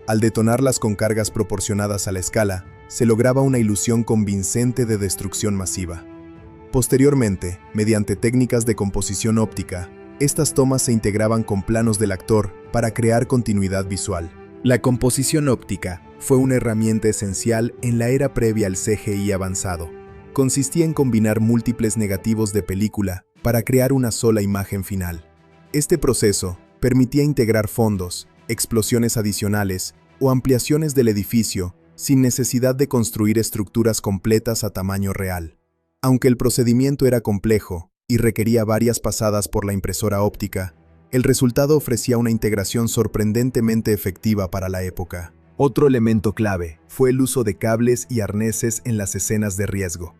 Al detonarlas con cargas proporcionadas a la escala, se lograba una ilusión convincente de destrucción masiva. Posteriormente, mediante técnicas de composición óptica, estas tomas se integraban con planos del actor para crear continuidad visual. La composición óptica fue una herramienta esencial en la era previa al CGI avanzado. Consistía en combinar múltiples negativos de película para crear una sola imagen final. Este proceso permitía integrar fondos, explosiones adicionales o ampliaciones del edificio sin necesidad de construir estructuras completas a tamaño real. Aunque el procedimiento era complejo y requería varias pasadas por la impresora óptica, el resultado ofrecía una integración sorprendentemente efectiva para la época. Otro elemento clave fue el uso de cables y arneses en las escenas de riesgo.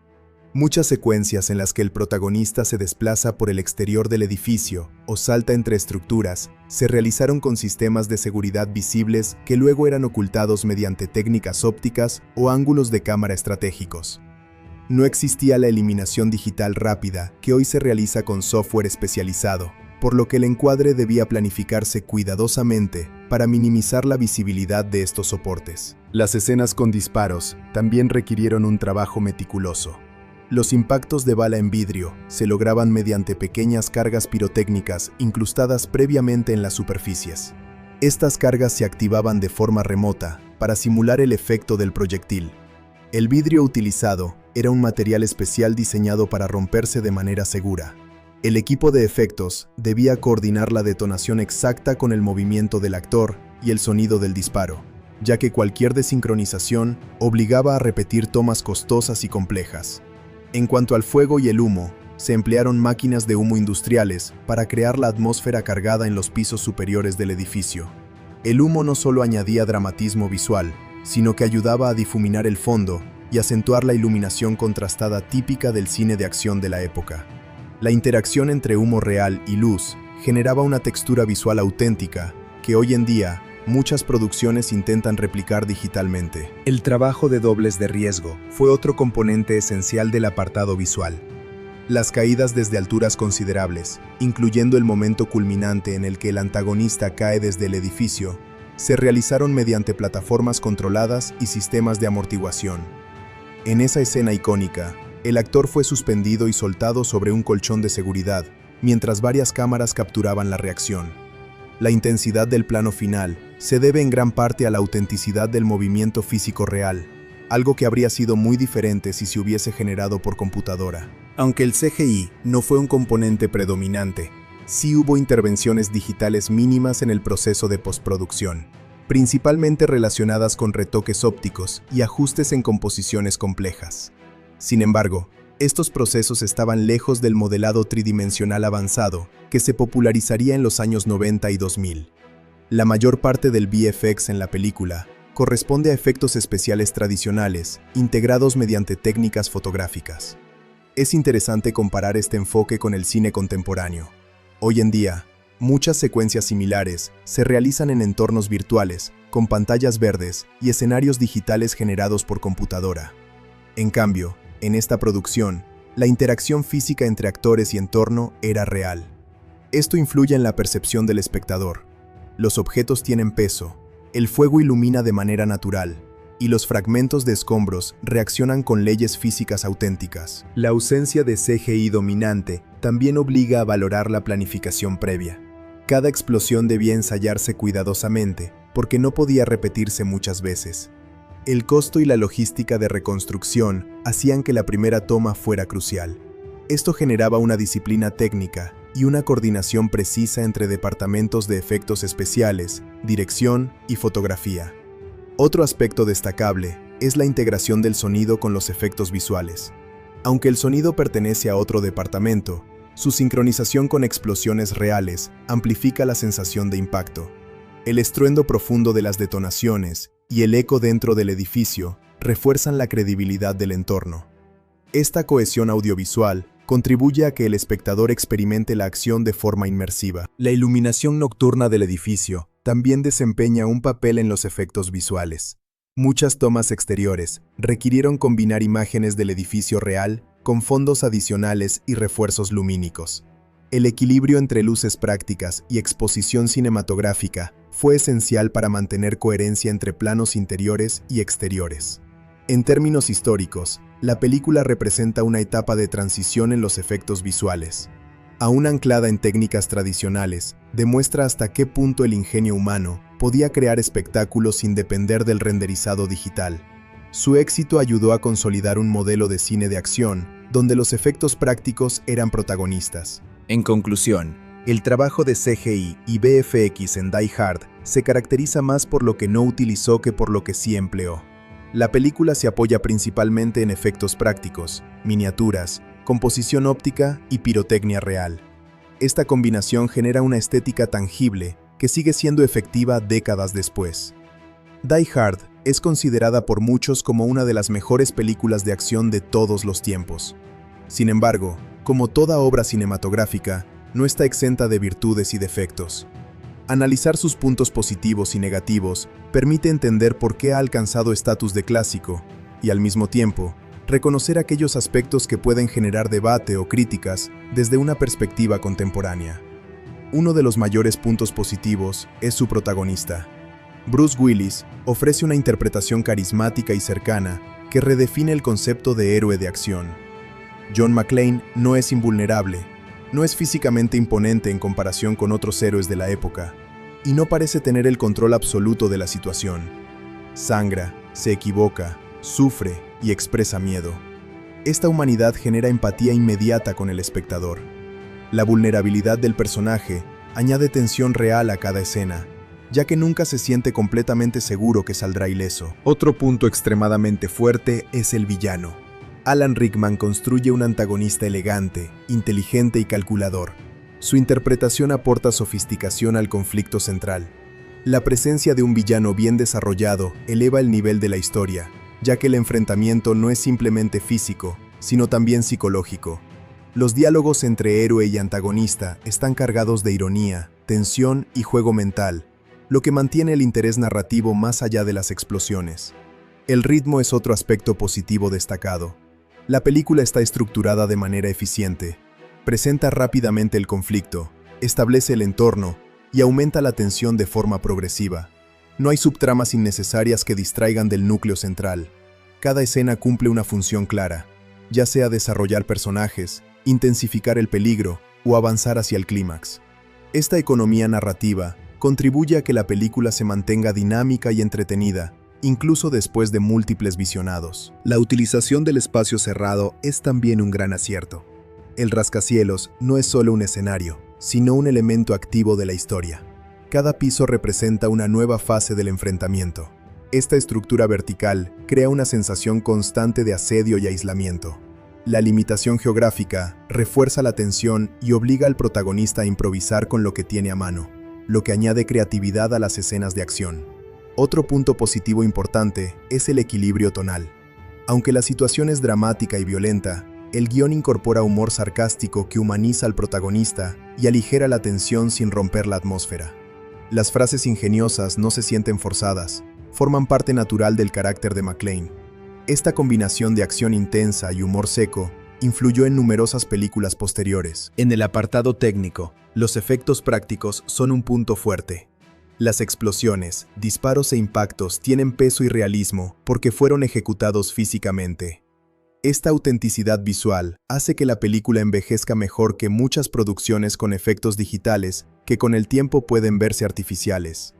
Muchas secuencias en las que el protagonista se desplaza por el exterior del edificio o salta entre estructuras se realizaron con sistemas de seguridad visibles que luego eran ocultados mediante técnicas ópticas o ángulos de cámara estratégicos. No existía la eliminación digital rápida que hoy se realiza con software especializado, por lo que el encuadre debía planificarse cuidadosamente para minimizar la visibilidad de estos soportes. Las escenas con disparos también requirieron un trabajo meticuloso. Los impactos de bala en vidrio se lograban mediante pequeñas cargas pirotécnicas incrustadas previamente en las superficies. Estas cargas se activaban de forma remota para simular el efecto del proyectil. El vidrio utilizado era un material especial diseñado para romperse de manera segura. El equipo de efectos debía coordinar la detonación exacta con el movimiento del actor y el sonido del disparo, ya que cualquier desincronización obligaba a repetir tomas costosas y complejas. En cuanto al fuego y el humo, se emplearon máquinas de humo industriales para crear la atmósfera cargada en los pisos superiores del edificio. El humo no solo añadía dramatismo visual, sino que ayudaba a difuminar el fondo y acentuar la iluminación contrastada típica del cine de acción de la época. La interacción entre humo real y luz generaba una textura visual auténtica que hoy en día muchas producciones intentan replicar digitalmente. El trabajo de dobles de riesgo fue otro componente esencial del apartado visual. Las caídas desde alturas considerables, incluyendo el momento culminante en el que el antagonista cae desde el edificio, se realizaron mediante plataformas controladas y sistemas de amortiguación. En esa escena icónica, el actor fue suspendido y soltado sobre un colchón de seguridad, mientras varias cámaras capturaban la reacción. La intensidad del plano final se debe en gran parte a la autenticidad del movimiento físico real, algo que habría sido muy diferente si se hubiese generado por computadora. Aunque el CGI no fue un componente predominante, sí hubo intervenciones digitales mínimas en el proceso de postproducción, principalmente relacionadas con retoques ópticos y ajustes en composiciones complejas. Sin embargo, estos procesos estaban lejos del modelado tridimensional avanzado que se popularizaría en los años 90 y 2000. La mayor parte del VFX en la película corresponde a efectos especiales tradicionales, integrados mediante técnicas fotográficas. Es interesante comparar este enfoque con el cine contemporáneo. Hoy en día, muchas secuencias similares se realizan en entornos virtuales, con pantallas verdes y escenarios digitales generados por computadora. En cambio, en esta producción, la interacción física entre actores y entorno era real. Esto influye en la percepción del espectador. Los objetos tienen peso, el fuego ilumina de manera natural, y los fragmentos de escombros reaccionan con leyes físicas auténticas. La ausencia de CGI dominante también obliga a valorar la planificación previa. Cada explosión debía ensayarse cuidadosamente, porque no podía repetirse muchas veces. El costo y la logística de reconstrucción hacían que la primera toma fuera crucial. Esto generaba una disciplina técnica y una coordinación precisa entre departamentos de efectos especiales, dirección y fotografía. Otro aspecto destacable es la integración del sonido con los efectos visuales. Aunque el sonido pertenece a otro departamento, su sincronización con explosiones reales amplifica la sensación de impacto. El estruendo profundo de las detonaciones y el eco dentro del edificio refuerzan la credibilidad del entorno. Esta cohesión audiovisual contribuye a que el espectador experimente la acción de forma inmersiva. La iluminación nocturna del edificio también desempeña un papel en los efectos visuales. Muchas tomas exteriores requirieron combinar imágenes del edificio real con fondos adicionales y refuerzos lumínicos. El equilibrio entre luces prácticas y exposición cinematográfica fue esencial para mantener coherencia entre planos interiores y exteriores. En términos históricos, la película representa una etapa de transición en los efectos visuales. Aún anclada en técnicas tradicionales, demuestra hasta qué punto el ingenio humano podía crear espectáculos sin depender del renderizado digital. Su éxito ayudó a consolidar un modelo de cine de acción donde los efectos prácticos eran protagonistas. En conclusión, el trabajo de CGI y VFX en Die Hard se caracteriza más por lo que no utilizó que por lo que sí empleó. La película se apoya principalmente en efectos prácticos, miniaturas, composición óptica y pirotecnia real. Esta combinación genera una estética tangible que sigue siendo efectiva décadas después. Die Hard es considerada por muchos como una de las mejores películas de acción de todos los tiempos. Sin embargo, como toda obra cinematográfica, no está exenta de virtudes y defectos. Analizar sus puntos positivos y negativos permite entender por qué ha alcanzado estatus de clásico y, al mismo tiempo, reconocer aquellos aspectos que pueden generar debate o críticas desde una perspectiva contemporánea. Uno de los mayores puntos positivos es su protagonista. Bruce Willis ofrece una interpretación carismática y cercana que redefine el concepto de héroe de acción. John McClane no es invulnerable, no es físicamente imponente en comparación con otros héroes de la época, y no parece tener el control absoluto de la situación. Sangra, se equivoca, sufre y expresa miedo. Esta humanidad genera empatía inmediata con el espectador. La vulnerabilidad del personaje añade tensión real a cada escena, ya que nunca se siente completamente seguro que saldrá ileso. Otro punto extremadamente fuerte es el villano. Alan Rickman construye un antagonista elegante, inteligente y calculador. Su interpretación aporta sofisticación al conflicto central. La presencia de un villano bien desarrollado eleva el nivel de la historia, ya que el enfrentamiento no es simplemente físico, sino también psicológico. Los diálogos entre héroe y antagonista están cargados de ironía, tensión y juego mental, lo que mantiene el interés narrativo más allá de las explosiones. El ritmo es otro aspecto positivo destacado. La película está estructurada de manera eficiente, presenta rápidamente el conflicto, establece el entorno y aumenta la tensión de forma progresiva. No hay subtramas innecesarias que distraigan del núcleo central. Cada escena cumple una función clara, ya sea desarrollar personajes, intensificar el peligro o avanzar hacia el clímax. Esta economía narrativa contribuye a que la película se mantenga dinámica y entretenida, incluso después de múltiples visionados. La utilización del espacio cerrado es también un gran acierto. El rascacielos no es solo un escenario, sino un elemento activo de la historia. Cada piso representa una nueva fase del enfrentamiento. Esta estructura vertical crea una sensación constante de asedio y aislamiento. La limitación geográfica refuerza la tensión y obliga al protagonista a improvisar con lo que tiene a mano, lo que añade creatividad a las escenas de acción. Otro punto positivo importante es el equilibrio tonal. Aunque la situación es dramática y violenta, el guión incorpora humor sarcástico que humaniza al protagonista y aligera la tensión sin romper la atmósfera. Las frases ingeniosas no se sienten forzadas, forman parte natural del carácter de McClane. Esta combinación de acción intensa y humor seco influyó en numerosas películas posteriores. En el apartado técnico, los efectos prácticos son un punto fuerte. Las explosiones, disparos e impactos tienen peso y realismo porque fueron ejecutados físicamente. Esta autenticidad visual hace que la película envejezca mejor que muchas producciones con efectos digitales que con el tiempo pueden verse artificiales.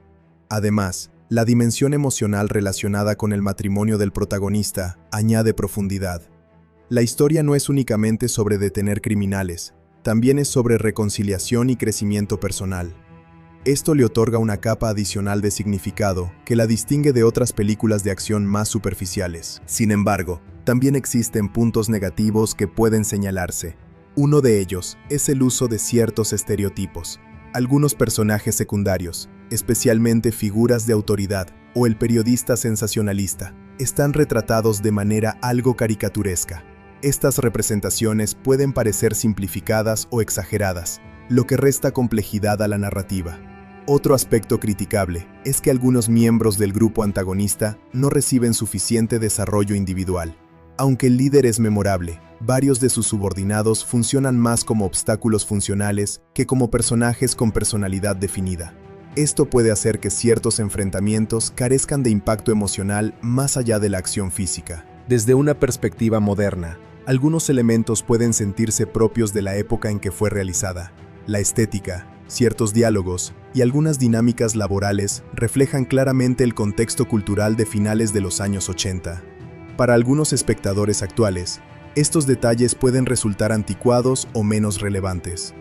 Además, la dimensión emocional relacionada con el matrimonio del protagonista añade profundidad. La historia no es únicamente sobre detener criminales, también es sobre reconciliación y crecimiento personal. Esto le otorga una capa adicional de significado que la distingue de otras películas de acción más superficiales. Sin embargo, también existen puntos negativos que pueden señalarse. Uno de ellos es el uso de ciertos estereotipos. Algunos personajes secundarios, especialmente figuras de autoridad o el periodista sensacionalista, están retratados de manera algo caricaturesca. Estas representaciones pueden parecer simplificadas o exageradas, lo que resta complejidad a la narrativa. Otro aspecto criticable es que algunos miembros del grupo antagonista no reciben suficiente desarrollo individual. Aunque el líder es memorable, varios de sus subordinados funcionan más como obstáculos funcionales que como personajes con personalidad definida. Esto puede hacer que ciertos enfrentamientos carezcan de impacto emocional más allá de la acción física. Desde una perspectiva moderna, algunos elementos pueden sentirse propios de la época en que fue realizada. La estética, ciertos diálogos y algunas dinámicas laborales reflejan claramente el contexto cultural de finales de los años 80. Para algunos espectadores actuales, estos detalles pueden resultar anticuados o menos relevantes.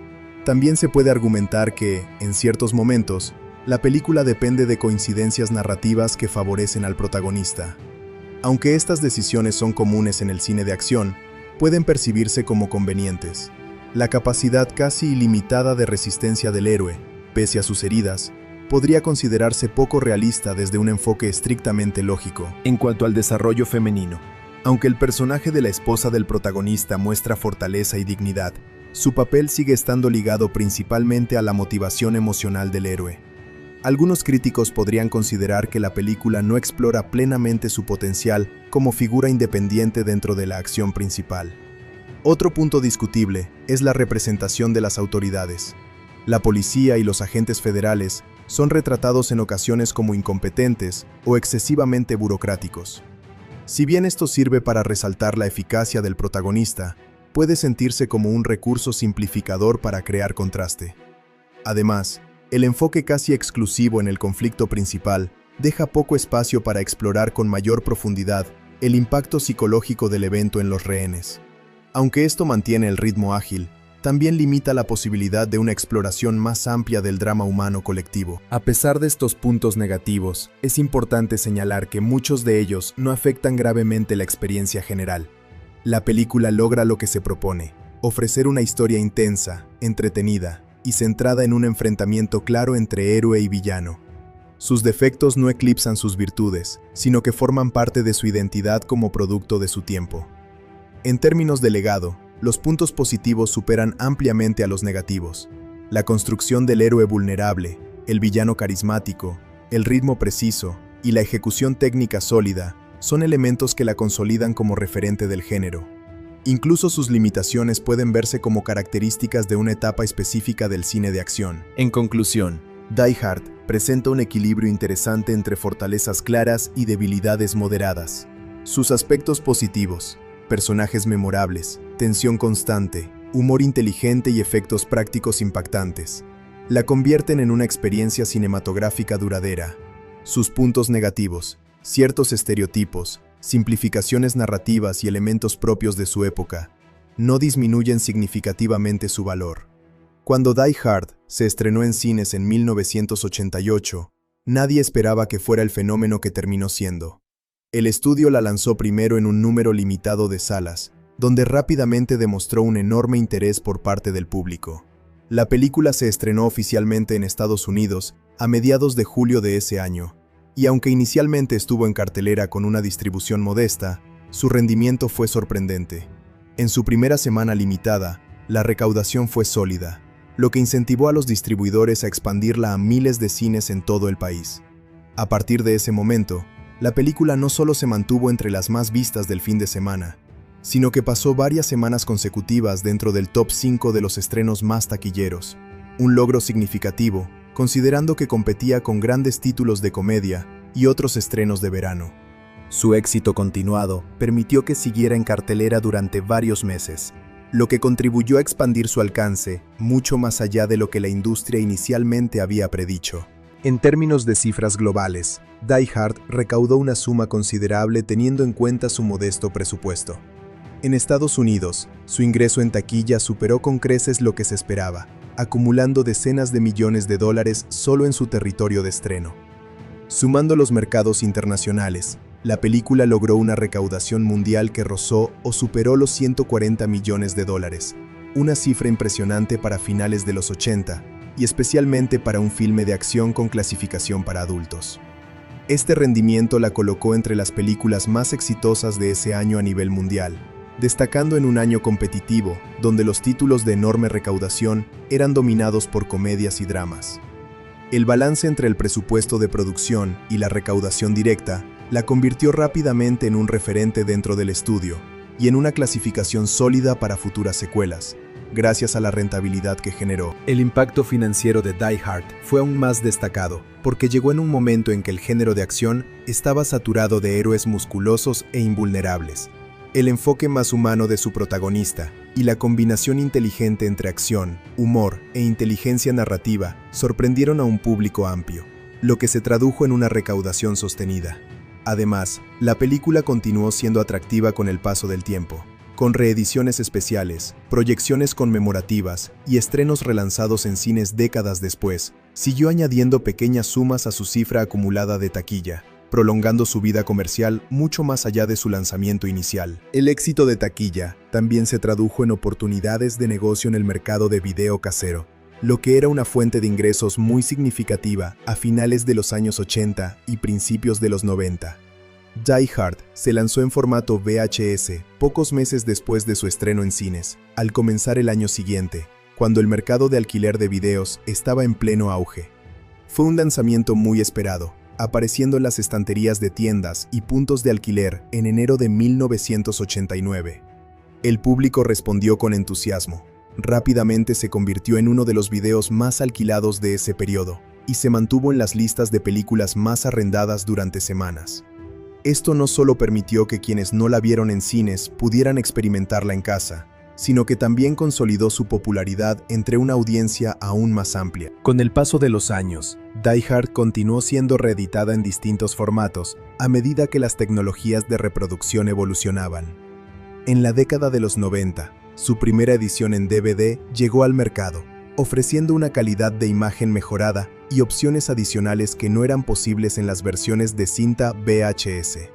También se puede argumentar que, en ciertos momentos, la película depende de coincidencias narrativas que favorecen al protagonista. Aunque estas decisiones son comunes en el cine de acción, pueden percibirse como convenientes. La capacidad casi ilimitada de resistencia del héroe, pese a sus heridas, podría considerarse poco realista desde un enfoque estrictamente lógico. En cuanto al desarrollo femenino, aunque el personaje de la esposa del protagonista muestra fortaleza y dignidad, su papel sigue estando ligado principalmente a la motivación emocional del héroe. Algunos críticos podrían considerar que la película no explora plenamente su potencial como figura independiente dentro de la acción principal. Otro punto discutible es la representación de las autoridades. La policía y los agentes federales son retratados en ocasiones como incompetentes o excesivamente burocráticos. Si bien esto sirve para resaltar la eficacia del protagonista, puede sentirse como un recurso simplificador para crear contraste. Además, el enfoque casi exclusivo en el conflicto principal deja poco espacio para explorar con mayor profundidad el impacto psicológico del evento en los rehenes. Aunque esto mantiene el ritmo ágil, también limita la posibilidad de una exploración más amplia del drama humano colectivo. A pesar de estos puntos negativos, es importante señalar que muchos de ellos no afectan gravemente la experiencia general. La película logra lo que se propone: ofrecer una historia intensa, entretenida y centrada en un enfrentamiento claro entre héroe y villano. Sus defectos no eclipsan sus virtudes, sino que forman parte de su identidad como producto de su tiempo. En términos de legado, los puntos positivos superan ampliamente a los negativos. La construcción del héroe vulnerable, el villano carismático, el ritmo preciso y la ejecución técnica sólida son elementos que la consolidan como referente del género. Incluso sus limitaciones pueden verse como características de una etapa específica del cine de acción. En conclusión, Die Hard presenta un equilibrio interesante entre fortalezas claras y debilidades moderadas. Sus aspectos positivos: personajes memorables, tensión constante, humor inteligente y efectos prácticos impactantes, la convierten en una experiencia cinematográfica duradera. Sus puntos negativos: ciertos estereotipos, simplificaciones narrativas y elementos propios de su época, no disminuyen significativamente su valor. Cuando Die Hard se estrenó en cines en 1988, nadie esperaba que fuera el fenómeno que terminó siendo. El estudio la lanzó primero en un número limitado de salas, donde rápidamente demostró un enorme interés por parte del público. La película se estrenó oficialmente en Estados Unidos a mediados de julio de ese año, y aunque inicialmente estuvo en cartelera con una distribución modesta, su rendimiento fue sorprendente. En su primera semana limitada, la recaudación fue sólida, lo que incentivó a los distribuidores a expandirla a miles de cines en todo el país. A partir de ese momento, la película no solo se mantuvo entre las más vistas del fin de semana, sino que pasó varias semanas consecutivas dentro del top 5 de los estrenos más taquilleros, un logro significativo, considerando que competía con grandes títulos de comedia y otros estrenos de verano. Su éxito continuado permitió que siguiera en cartelera durante varios meses, lo que contribuyó a expandir su alcance mucho más allá de lo que la industria inicialmente había predicho. En términos de cifras globales, Die Hard recaudó una suma considerable teniendo en cuenta su modesto presupuesto. En Estados Unidos, su ingreso en taquilla superó con creces lo que se esperaba, acumulando decenas de millones de dólares solo en su territorio de estreno. Sumando los mercados internacionales, la película logró una recaudación mundial que rozó o superó los 140 millones de dólares, una cifra impresionante para finales de los 80 y especialmente para un filme de acción con clasificación para adultos. Este rendimiento la colocó entre las películas más exitosas de ese año a nivel mundial, destacando en un año competitivo, donde los títulos de enorme recaudación eran dominados por comedias y dramas. El balance entre el presupuesto de producción y la recaudación directa la convirtió rápidamente en un referente dentro del estudio y en una clasificación sólida para futuras secuelas, gracias a la rentabilidad que generó. El impacto financiero de Die Hard fue aún más destacado, porque llegó en un momento en que el género de acción estaba saturado de héroes musculosos e invulnerables. El enfoque más humano de su protagonista y la combinación inteligente entre acción, humor e inteligencia narrativa sorprendieron a un público amplio, lo que se tradujo en una recaudación sostenida. Además, la película continuó siendo atractiva con el paso del tiempo, con reediciones especiales, proyecciones conmemorativas y estrenos relanzados en cines décadas después. Siguió añadiendo pequeñas sumas a su cifra acumulada de taquilla, prolongando su vida comercial mucho más allá de su lanzamiento inicial. El éxito de taquilla también se tradujo en oportunidades de negocio en el mercado de video casero, lo que era una fuente de ingresos muy significativa a finales de los años 80 y principios de los 90. Die Hard se lanzó en formato VHS pocos meses después de su estreno en cines, al comenzar el año siguiente, cuando el mercado de alquiler de videos estaba en pleno auge. Fue un lanzamiento muy esperado, apareciendo en las estanterías de tiendas y puntos de alquiler en enero de 1989. El público respondió con entusiasmo. Rápidamente se convirtió en uno de los videos más alquilados de ese periodo y se mantuvo en las listas de películas más arrendadas durante semanas. Esto no solo permitió que quienes no la vieron en cines pudieran experimentarla en casa, sino que también consolidó su popularidad entre una audiencia aún más amplia. Con el paso de los años, Die Hard continuó siendo reeditada en distintos formatos a medida que las tecnologías de reproducción evolucionaban. En la década de los 90, su primera edición en DVD llegó al mercado, ofreciendo una calidad de imagen mejorada y opciones adicionales que no eran posibles en las versiones de cinta VHS.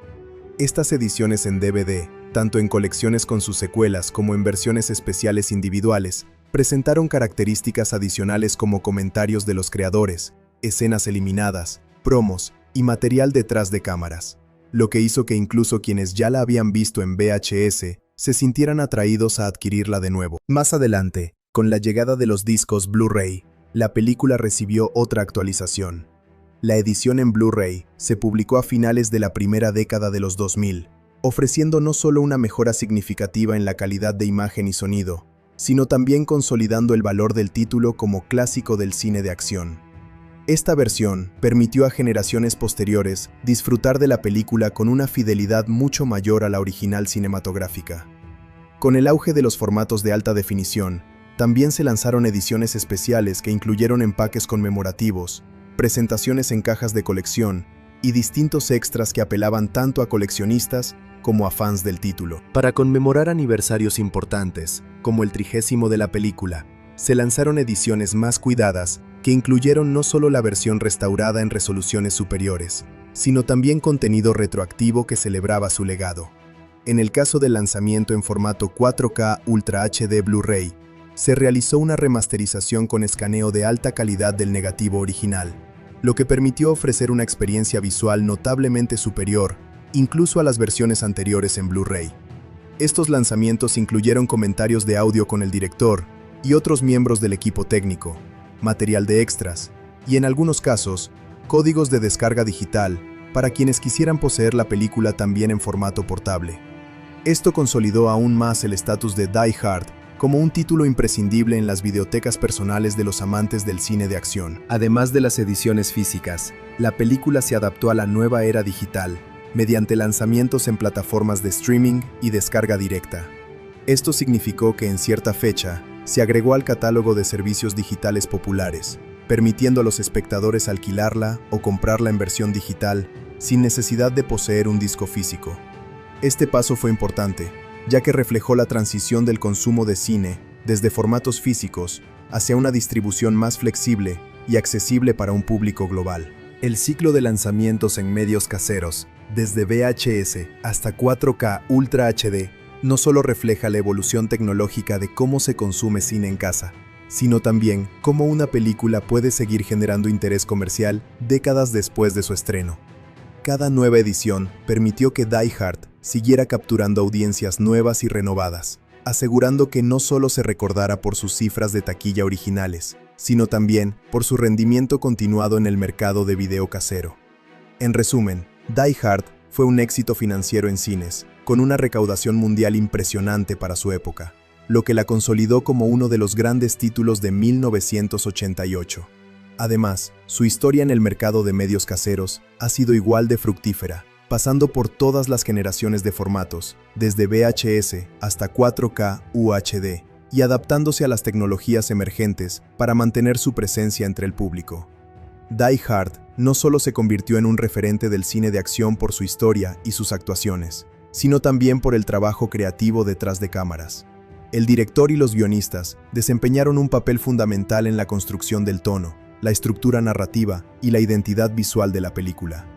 Estas ediciones en DVD, tanto en colecciones con sus secuelas como en versiones especiales individuales, presentaron características adicionales como comentarios de los creadores, escenas eliminadas, promos y material detrás de cámaras, lo que hizo que incluso quienes ya la habían visto en VHS se sintieran atraídos a adquirirla de nuevo. Más adelante, con la llegada de los discos Blu-ray, la película recibió otra actualización. La edición en Blu-ray se publicó a finales de la primera década de los 2000, ofreciendo no solo una mejora significativa en la calidad de imagen y sonido, sino también consolidando el valor del título como clásico del cine de acción. Esta versión permitió a generaciones posteriores disfrutar de la película con una fidelidad mucho mayor a la original cinematográfica. Con el auge de los formatos de alta definición, también se lanzaron ediciones especiales que incluyeron empaques conmemorativos, presentaciones en cajas de colección y distintos extras que apelaban tanto a coleccionistas como a fans del título. Para conmemorar aniversarios importantes, como el 30º de la película, se lanzaron ediciones más cuidadas que incluyeron no solo la versión restaurada en resoluciones superiores, sino también contenido retroactivo que celebraba su legado. En el caso del lanzamiento en formato 4K Ultra HD Blu-ray, se realizó una remasterización con escaneo de alta calidad del negativo original, lo que permitió ofrecer una experiencia visual notablemente superior, incluso a las versiones anteriores en Blu-ray. Estos lanzamientos incluyeron comentarios de audio con el director y otros miembros del equipo técnico, material de extras y, en algunos casos, códigos de descarga digital para quienes quisieran poseer la película también en formato portable. Esto consolidó aún más el estatus de Die Hard como un título imprescindible en las videotecas personales de los amantes del cine de acción. Además de las ediciones físicas, la película se adaptó a la nueva era digital, mediante lanzamientos en plataformas de streaming y descarga directa. Esto significó que en cierta fecha, se agregó al catálogo de servicios digitales populares, permitiendo a los espectadores alquilarla o comprarla en versión digital sin necesidad de poseer un disco físico. Este paso fue importante, ya que reflejó la transición del consumo de cine desde formatos físicos hacia una distribución más flexible y accesible para un público global. El ciclo de lanzamientos en medios caseros, desde VHS hasta 4K Ultra HD, no solo refleja la evolución tecnológica de cómo se consume cine en casa, sino también cómo una película puede seguir generando interés comercial décadas después de su estreno. Cada nueva edición permitió que Die Hard siguiera capturando audiencias nuevas y renovadas, asegurando que no solo se recordara por sus cifras de taquilla originales, sino también por su rendimiento continuado en el mercado de video casero. En resumen, Die Hard fue un éxito financiero en cines, con una recaudación mundial impresionante para su época, lo que la consolidó como uno de los grandes títulos de 1988. Además, su historia en el mercado de medios caseros ha sido igual de fructífera, pasando por todas las generaciones de formatos, desde VHS hasta 4K UHD, y adaptándose a las tecnologías emergentes para mantener su presencia entre el público. Die Hard no solo se convirtió en un referente del cine de acción por su historia y sus actuaciones, sino también por el trabajo creativo detrás de cámaras. El director y los guionistas desempeñaron un papel fundamental en la construcción del tono, la estructura narrativa y la identidad visual de la película.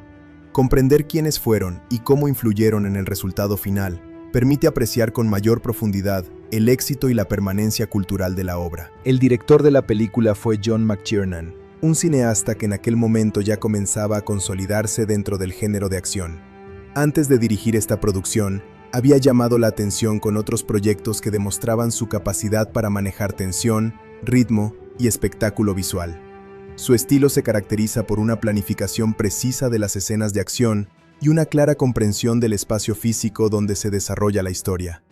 Comprender quiénes fueron y cómo influyeron en el resultado final permite apreciar con mayor profundidad el éxito y la permanencia cultural de la obra. El director de la película fue John McTiernan, un cineasta que en aquel momento ya comenzaba a consolidarse dentro del género de acción. Antes de dirigir esta producción, había llamado la atención con otros proyectos que demostraban su capacidad para manejar tensión, ritmo y espectáculo visual. Su estilo se caracteriza por una planificación precisa de las escenas de acción y una clara comprensión del espacio físico donde se desarrolla la historia.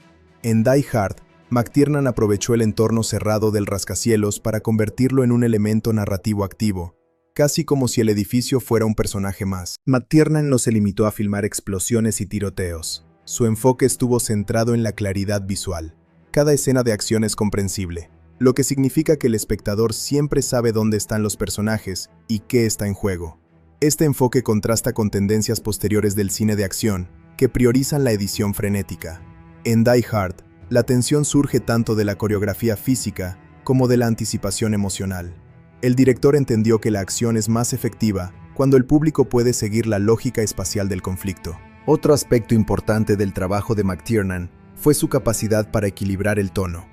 En Die Hard, McTiernan aprovechó el entorno cerrado del rascacielos para convertirlo en un elemento narrativo activo, casi como si el edificio fuera un personaje más. McTiernan no se limitó a filmar explosiones y tiroteos. Su enfoque estuvo centrado en la claridad visual. Cada escena de acción es comprensible, lo que significa que el espectador siempre sabe dónde están los personajes y qué está en juego. Este enfoque contrasta con tendencias posteriores del cine de acción, que priorizan la edición frenética. En Die Hard, La tensión surge tanto de la coreografía física como de la anticipación emocional. El director entendió que la acción es más efectiva cuando el público puede seguir la lógica espacial del conflicto. Otro aspecto importante del trabajo de McTiernan fue su capacidad para equilibrar el tono.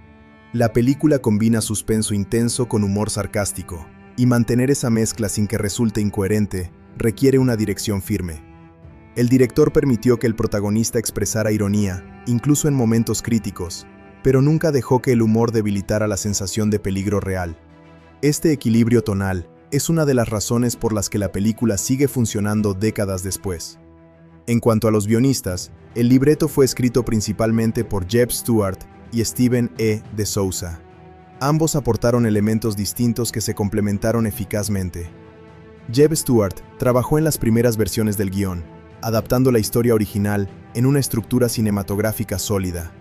La película combina suspenso intenso con humor sarcástico, y mantener esa mezcla sin que resulte incoherente requiere una dirección firme. El director permitió que el protagonista expresara ironía, incluso en momentos críticos, pero nunca dejó que el humor debilitara la sensación de peligro real. Este equilibrio tonal es una de las razones por las que la película sigue funcionando décadas después. En cuanto a los guionistas, el libreto fue escrito principalmente por Jeb Stuart y Steven E. de Souza. Ambos aportaron elementos distintos que se complementaron eficazmente. Jeb Stuart trabajó en las primeras versiones del guión, adaptando la historia original en una estructura cinematográfica sólida.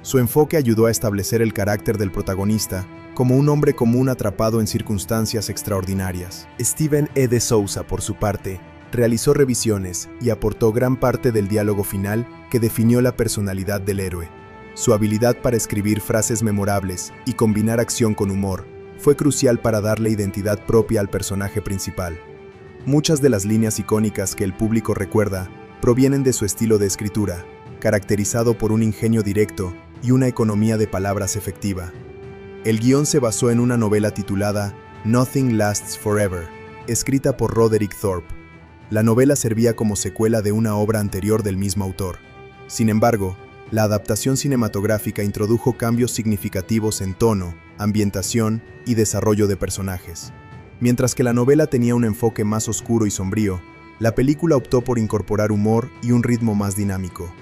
Su enfoque ayudó a establecer el carácter del protagonista como un hombre común atrapado en circunstancias extraordinarias. Steven E. de Souza, por su parte, realizó revisiones y aportó gran parte del diálogo final que definió la personalidad del héroe. Su habilidad para escribir frases memorables y combinar acción con humor fue crucial para darle identidad propia al personaje principal. Muchas de las líneas icónicas que el público recuerda provienen de su estilo de escritura, caracterizado por un ingenio directo y una economía de palabras efectiva. El guión se basó en una novela titulada Nothing Lasts Forever, escrita por Roderick Thorp. La novela servía como secuela de una obra anterior del mismo autor. Sin embargo, la adaptación cinematográfica introdujo cambios significativos en tono, ambientación y desarrollo de personajes. Mientras que la novela tenía un enfoque más oscuro y sombrío, la película optó por incorporar humor y un ritmo más dinámico.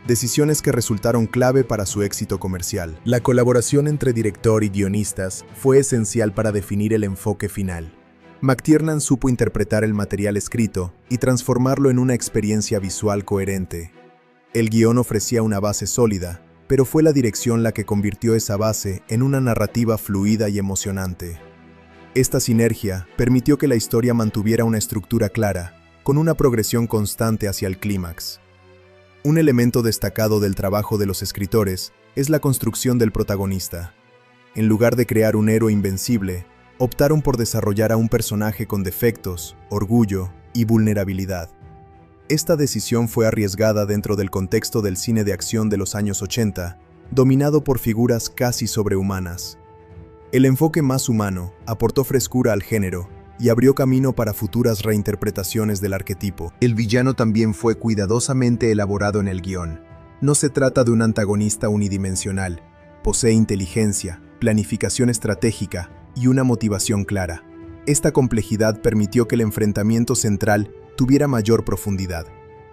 Decisiones que resultaron clave para su éxito comercial. La colaboración entre director y guionistas fue esencial para definir el enfoque final. McTiernan supo interpretar el material escrito y transformarlo en una experiencia visual coherente. El guión ofrecía una base sólida, pero fue la dirección la que convirtió esa base en una narrativa fluida y emocionante. Esta sinergia permitió que la historia mantuviera una estructura clara, con una progresión constante hacia el clímax. Un elemento destacado del trabajo de los escritores es la construcción del protagonista. En lugar de crear un héroe invencible, optaron por desarrollar a un personaje con defectos, orgullo y vulnerabilidad. Esta decisión fue arriesgada dentro del contexto del cine de acción de los años 80, dominado por figuras casi sobrehumanas. El enfoque más humano aportó frescura al género y abrió camino para futuras reinterpretaciones del arquetipo. El villano también fue cuidadosamente elaborado en el guión. No se trata de un antagonista unidimensional. Posee inteligencia, planificación estratégica y una motivación clara. Esta complejidad permitió que el enfrentamiento central tuviera mayor profundidad.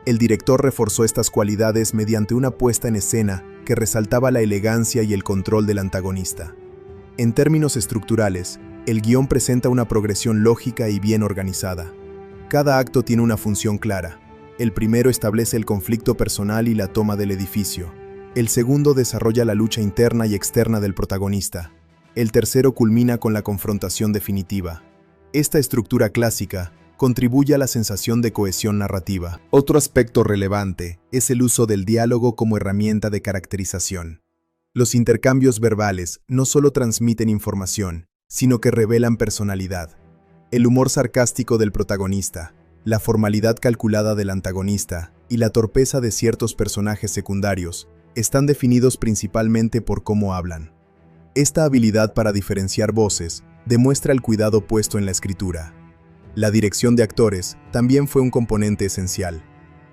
El director reforzó estas cualidades mediante una puesta en escena que resaltaba la elegancia y el control del antagonista. En términos estructurales, el guión presenta una progresión lógica y bien organizada. Cada acto tiene una función clara. El primero establece el conflicto personal y la toma del edificio. El segundo desarrolla la lucha interna y externa del protagonista. El tercero culmina con la confrontación definitiva. Esta estructura clásica contribuye a la sensación de cohesión narrativa. Otro aspecto relevante es el uso del diálogo como herramienta de caracterización. Los intercambios verbales no solo transmiten información, sino que revelan personalidad. El humor sarcástico del protagonista, la formalidad calculada del antagonista y la torpeza de ciertos personajes secundarios están definidos principalmente por cómo hablan. Esta habilidad para diferenciar voces demuestra el cuidado puesto en la escritura. La dirección de actores también fue un componente esencial.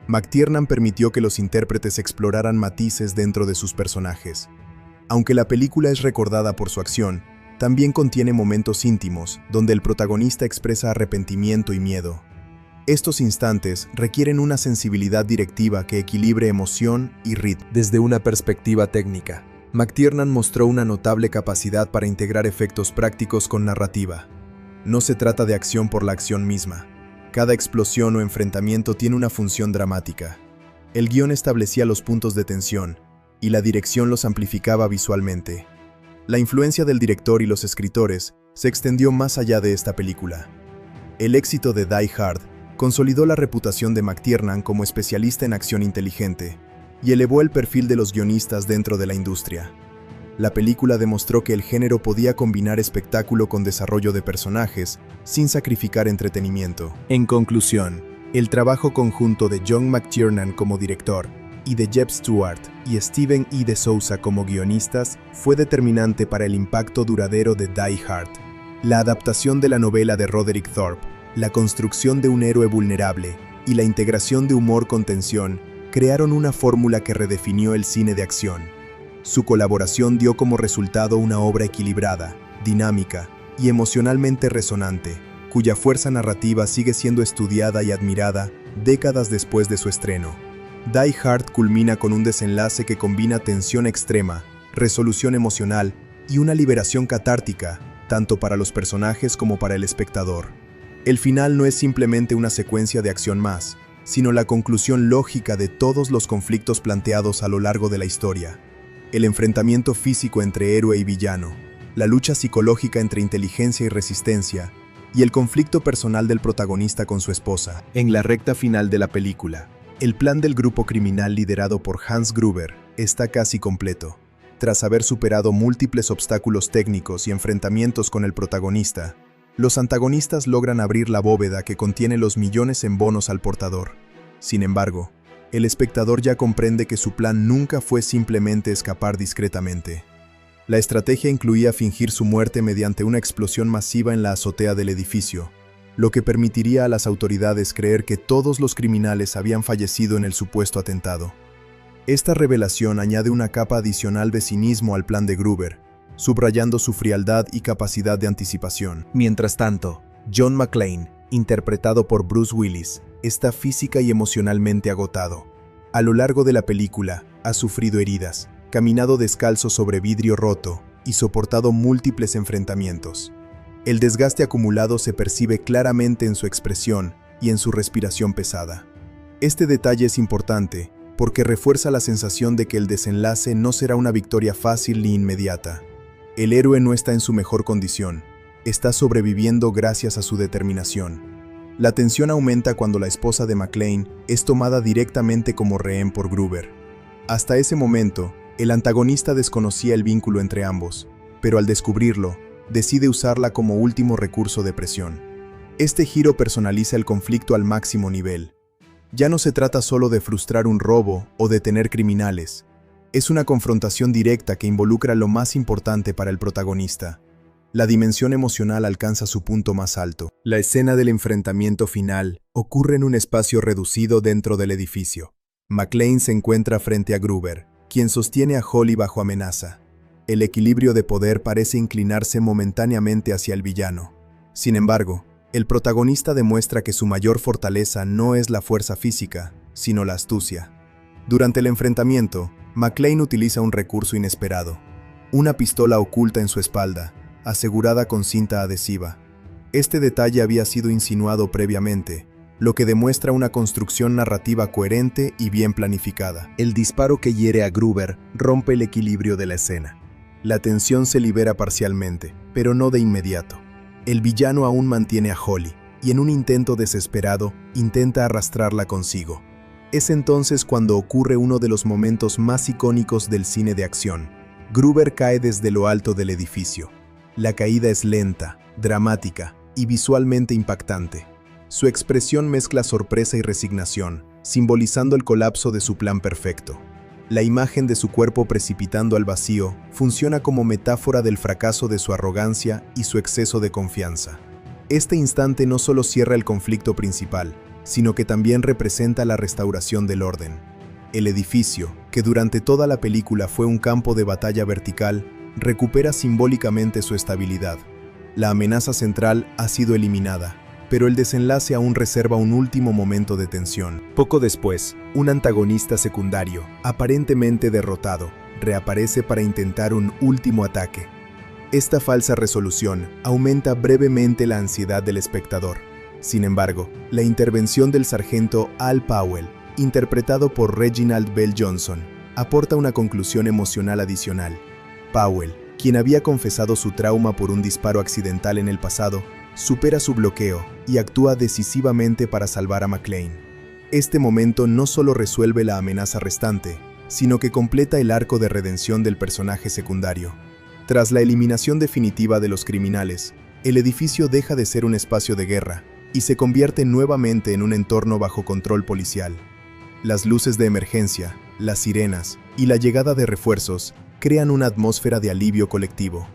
McTiernan permitió que los intérpretes exploraran matices dentro de sus personajes. Aunque la película es recordada por su acción, también contiene momentos íntimos donde el protagonista expresa arrepentimiento y miedo. Estos instantes requieren una sensibilidad directiva que equilibre emoción y ritmo. Desde una perspectiva técnica, McTiernan mostró una notable capacidad para integrar efectos prácticos con narrativa. No se trata de acción por la acción misma. Cada explosión o enfrentamiento tiene una función dramática. El guión establecía los puntos de tensión, y la dirección los amplificaba visualmente. La influencia del director y los escritores se extendió más allá de esta película. El éxito de Die Hard consolidó la reputación de McTiernan como especialista en acción inteligente. y elevó el perfil de los guionistas dentro de la industria. La película demostró que el género podía combinar espectáculo con desarrollo de personajes, sin sacrificar entretenimiento. En conclusión, el trabajo conjunto de John McTiernan como director y de Jeb Stuart y Steven E. de Souza como guionistas fue determinante para el impacto duradero de Die Hard. La adaptación de la novela de Roderick Thorp, la construcción de un héroe vulnerable y la integración de humor con tensión crearon una fórmula que redefinió el cine de acción. Su colaboración dio como resultado una obra equilibrada, dinámica y emocionalmente resonante, cuya fuerza narrativa sigue siendo estudiada y admirada décadas después de su estreno. Die Hard culmina con un desenlace que combina tensión extrema, resolución emocional y una liberación catártica, tanto para los personajes como para el espectador. El final no es simplemente una secuencia de acción más, sino la conclusión lógica de todos los conflictos planteados a lo largo de la historia. El enfrentamiento físico entre héroe y villano, la lucha psicológica entre inteligencia y resistencia, y el conflicto personal del protagonista con su esposa. En la recta final de la película, el plan del grupo criminal liderado por Hans Gruber está casi completo. Tras haber superado múltiples obstáculos técnicos y enfrentamientos con el protagonista, los antagonistas logran abrir la bóveda que contiene los millones en bonos al portador. Sin embargo, el espectador ya comprende que su plan nunca fue simplemente escapar discretamente. La estrategia incluía fingir su muerte mediante una explosión masiva en la azotea del edificio, lo que permitiría a las autoridades creer que todos los criminales habían fallecido en el supuesto atentado. Esta revelación añade una capa adicional de cinismo al plan de Gruber, subrayando su frialdad y capacidad de anticipación. Mientras tanto, John McClane, interpretado por Bruce Willis, está física y emocionalmente agotado. A lo largo de la película, ha sufrido heridas, caminado descalzo sobre vidrio roto y soportado múltiples enfrentamientos. El desgaste acumulado se percibe claramente en su expresión y en su respiración pesada. Este detalle es importante porque refuerza la sensación de que el desenlace no será una victoria fácil ni inmediata. El héroe no está en su mejor condición, está sobreviviendo gracias a su determinación. La tensión aumenta cuando la esposa de McClane es tomada directamente como rehén por Gruber. Hasta ese momento, el antagonista desconocía el vínculo entre ambos, pero al descubrirlo, decide usarla como último recurso de presión. Este giro personaliza el conflicto al máximo nivel. Ya no se trata solo de frustrar un robo o detener criminales. Es una confrontación directa que involucra lo más importante para el protagonista. La dimensión emocional alcanza su punto más alto. La escena del enfrentamiento final ocurre en un espacio reducido dentro del edificio. McClane se encuentra frente a Gruber, quien sostiene a Holly bajo amenaza. El equilibrio de poder parece inclinarse momentáneamente hacia el villano. Sin embargo, el protagonista demuestra que su mayor fortaleza no es la fuerza física, sino la astucia. Durante el enfrentamiento, McClane utiliza un recurso inesperado: una pistola oculta en su espalda, asegurada con cinta adhesiva. Este detalle había sido insinuado previamente, lo que demuestra una construcción narrativa coherente y bien planificada. El disparo que hiere a Gruber rompe el equilibrio de la escena. La tensión se libera parcialmente, pero no de inmediato. El villano aún mantiene a Holly, y en un intento desesperado, intenta arrastrarla consigo. Es entonces cuando ocurre uno de los momentos más icónicos del cine de acción. Gruber cae desde lo alto del edificio. La caída es lenta, dramática y visualmente impactante. Su expresión mezcla sorpresa y resignación, simbolizando el colapso de su plan perfecto. La imagen de su cuerpo precipitando al vacío funciona como metáfora del fracaso de su arrogancia y su exceso de confianza. Este instante no solo cierra el conflicto principal, sino que también representa la restauración del orden. El edificio, que durante toda la película fue un campo de batalla vertical, recupera simbólicamente su estabilidad. La amenaza central ha sido eliminada, pero el desenlace aún reserva un último momento de tensión. Poco después, un antagonista secundario, aparentemente derrotado, reaparece para intentar un último ataque. Esta falsa resolución aumenta brevemente la ansiedad del espectador. Sin embargo, la intervención del sargento Al Powell, interpretado por Reginald Bell Johnson, aporta una conclusión emocional adicional. Powell, quien había confesado su trauma por un disparo accidental en el pasado, supera su bloqueo y actúa decisivamente para salvar a McClane. Este momento no solo resuelve la amenaza restante, sino que completa el arco de redención del personaje secundario. Tras la eliminación definitiva de los criminales, el edificio deja de ser un espacio de guerra y se convierte nuevamente en un entorno bajo control policial. Las luces de emergencia, las sirenas y la llegada de refuerzos crean una atmósfera de alivio colectivo.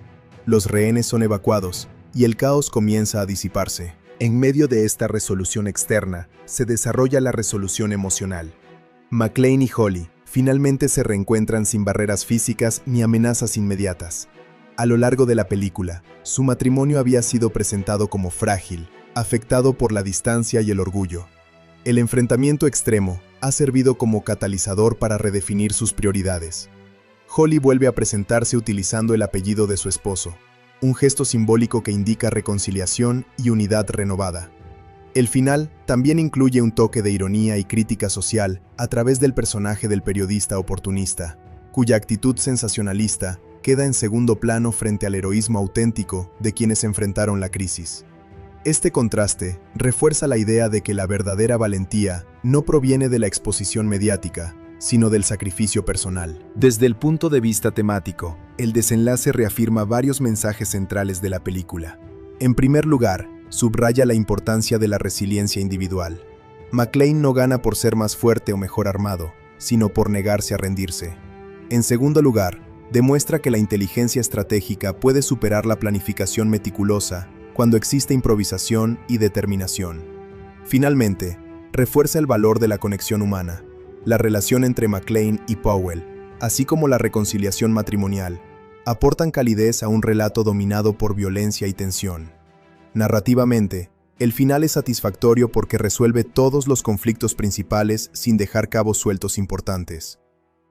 Los rehenes son evacuados y el caos comienza a disiparse. En medio de esta resolución externa, se desarrolla la resolución emocional. McClane y Holly finalmente se reencuentran sin barreras físicas ni amenazas inmediatas. A lo largo de la película, su matrimonio había sido presentado como frágil, afectado por la distancia y el orgullo. El enfrentamiento extremo ha servido como catalizador para redefinir sus prioridades. Holly vuelve a presentarse utilizando el apellido de su esposo, un gesto simbólico que indica reconciliación y unidad renovada. El final también incluye un toque de ironía y crítica social a través del personaje del periodista oportunista, cuya actitud sensacionalista queda en segundo plano frente al heroísmo auténtico de quienes enfrentaron la crisis. Este contraste refuerza la idea de que la verdadera valentía no proviene de la exposición mediática, sino del sacrificio personal. Desde el punto de vista temático, el desenlace reafirma varios mensajes centrales de la película. En primer lugar, subraya la importancia de la resiliencia individual. McClane no gana por ser más fuerte o mejor armado, sino por negarse a rendirse. En segundo lugar, demuestra que la inteligencia estratégica puede superar la planificación meticulosa cuando existe improvisación y determinación. Finalmente, refuerza el valor de la conexión humana. La relación entre McClane y Powell, así como la reconciliación matrimonial, aportan calidez a un relato dominado por violencia y tensión. Narrativamente, el final es satisfactorio porque resuelve todos los conflictos principales sin dejar cabos sueltos importantes.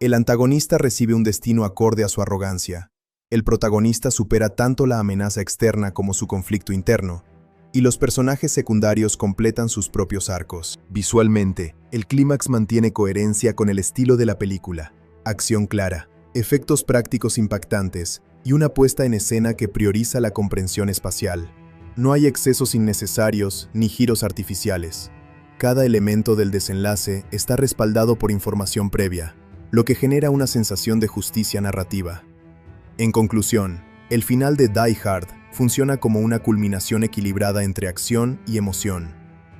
El antagonista recibe un destino acorde a su arrogancia. El protagonista supera tanto la amenaza externa como su conflicto interno, y los personajes secundarios completan sus propios arcos. Visualmente, el clímax mantiene coherencia con el estilo de la película. Acción clara, efectos prácticos impactantes y una puesta en escena que prioriza la comprensión espacial. No hay excesos innecesarios ni giros artificiales. Cada elemento del desenlace está respaldado por información previa, lo que genera una sensación de justicia narrativa. En conclusión, el final de Die Hard funciona como una culminación equilibrada entre acción y emoción.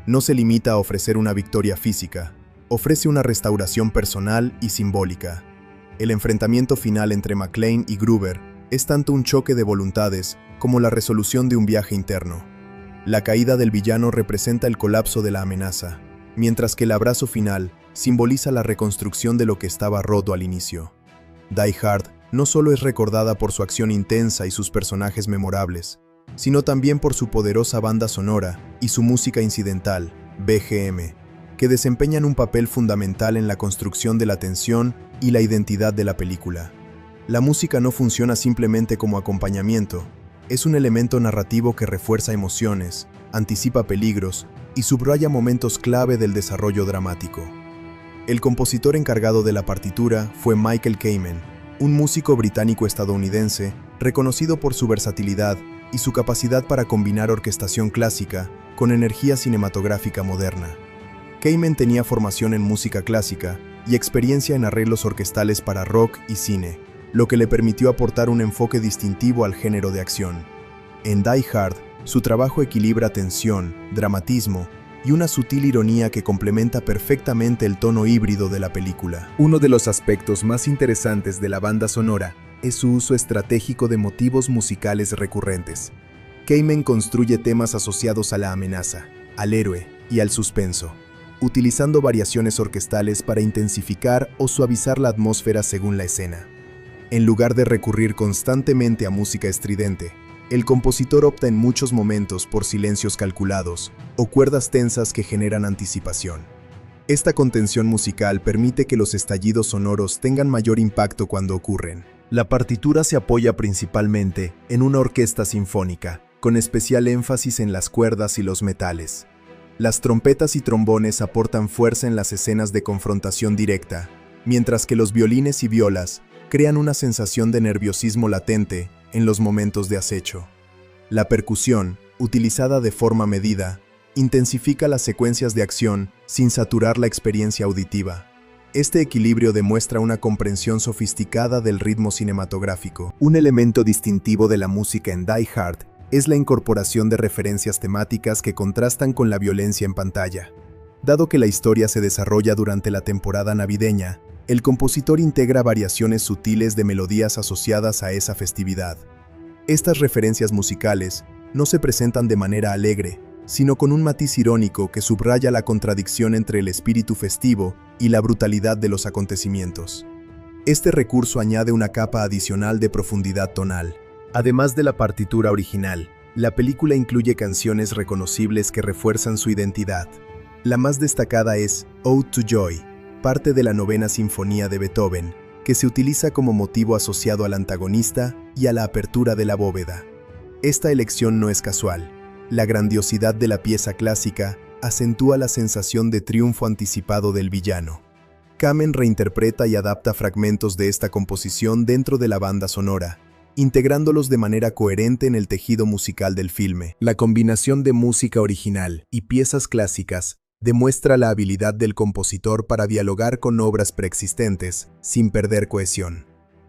No se limita a ofrecer una victoria física, ofrece una restauración personal y simbólica. El enfrentamiento final entre McClane y Gruber es tanto un choque de voluntades como la resolución de un viaje interno. La caída del villano representa el colapso de la amenaza, mientras que el abrazo final simboliza la reconstrucción de lo que estaba roto al inicio. Die Hard no solo es recordada por su acción intensa y sus personajes memorables, sino también por su poderosa banda sonora y su música incidental, BGM, que desempeñan un papel fundamental en la construcción de la tensión y la identidad de la película. La música no funciona simplemente como acompañamiento, es un elemento narrativo que refuerza emociones, anticipa peligros y subraya momentos clave del desarrollo dramático. El compositor encargado de la partitura fue Michael Kamen, un músico británico-estadounidense reconocido por su versatilidad y su capacidad para combinar orquestación clásica con energía cinematográfica moderna. Kamen tenía formación en música clásica y experiencia en arreglos orquestales para rock y cine, lo que le permitió aportar un enfoque distintivo al género de acción. En Die Hard, su trabajo equilibra tensión, dramatismo y una sutil ironía que complementa perfectamente el tono híbrido de la película. Uno de los aspectos más interesantes de la banda sonora es su uso estratégico de motivos musicales recurrentes. Kamen construye temas asociados a la amenaza, al héroe y al suspenso, utilizando variaciones orquestales para intensificar o suavizar la atmósfera según la escena. En lugar de recurrir constantemente a música estridente, el compositor opta en muchos momentos por silencios calculados o cuerdas tensas que generan anticipación. Esta contención musical permite que los estallidos sonoros tengan mayor impacto cuando ocurren. La partitura se apoya principalmente en una orquesta sinfónica, con especial énfasis en las cuerdas y los metales. Las trompetas y trombones aportan fuerza en las escenas de confrontación directa, mientras que los violines y violas crean una sensación de nerviosismo latente en los momentos de acecho. La percusión, utilizada de forma medida, intensifica las secuencias de acción sin saturar la experiencia auditiva. Este equilibrio demuestra una comprensión sofisticada del ritmo cinematográfico. Un elemento distintivo de la música en Die Hard es la incorporación de referencias temáticas que contrastan con la violencia en pantalla. Dado que la historia se desarrolla durante la temporada navideña, el compositor integra variaciones sutiles de melodías asociadas a esa festividad. Estas referencias musicales no se presentan de manera alegre, sino con un matiz irónico que subraya la contradicción entre el espíritu festivo y la brutalidad de los acontecimientos. Este recurso añade una capa adicional de profundidad tonal. Además de la partitura original, la película incluye canciones reconocibles que refuerzan su identidad. La más destacada es Ode to Joy, parte de la Novena Sinfonía de Beethoven, que se utiliza como motivo asociado al antagonista y a la apertura de la bóveda. Esta elección no es casual. La grandiosidad de la pieza clásica acentúa la sensación de triunfo anticipado del villano. Kamen reinterpreta y adapta fragmentos de esta composición dentro de la banda sonora, integrándolos de manera coherente en el tejido musical del filme. La combinación de música original y piezas clásicas demuestra la habilidad del compositor para dialogar con obras preexistentes sin perder cohesión.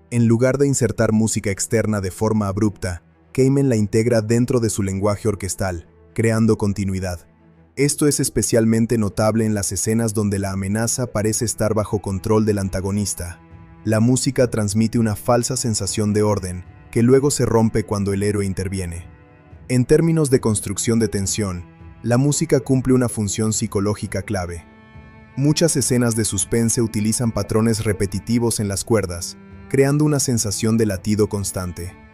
En lugar de insertar música externa de forma abrupta, Kamen la integra dentro de su lenguaje orquestal, creando continuidad. Esto es especialmente notable en las escenas donde la amenaza parece estar bajo control del antagonista. La música transmite una falsa sensación de orden, que luego se rompe cuando el héroe interviene. En términos de construcción de tensión, la música cumple una función psicológica clave. Muchas escenas de suspense utilizan patrones repetitivos en las cuerdas, creando una sensación de latido constante.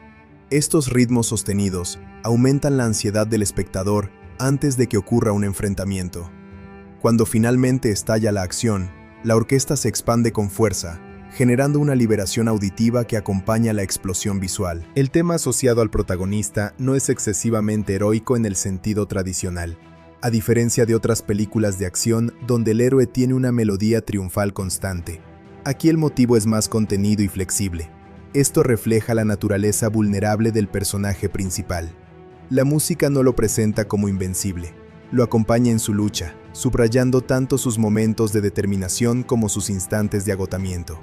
Estos ritmos sostenidos aumentan la ansiedad del espectador antes de que ocurra un enfrentamiento. Cuando finalmente estalla la acción, la orquesta se expande con fuerza, generando una liberación auditiva que acompaña la explosión visual. El tema asociado al protagonista no es excesivamente heroico en el sentido tradicional, a diferencia de otras películas de acción donde el héroe tiene una melodía triunfal constante. Aquí el motivo es más contenido y flexible. Esto refleja la naturaleza vulnerable del personaje principal. La música no lo presenta como invencible, lo acompaña en su lucha, subrayando tanto sus momentos de determinación como sus instantes de agotamiento.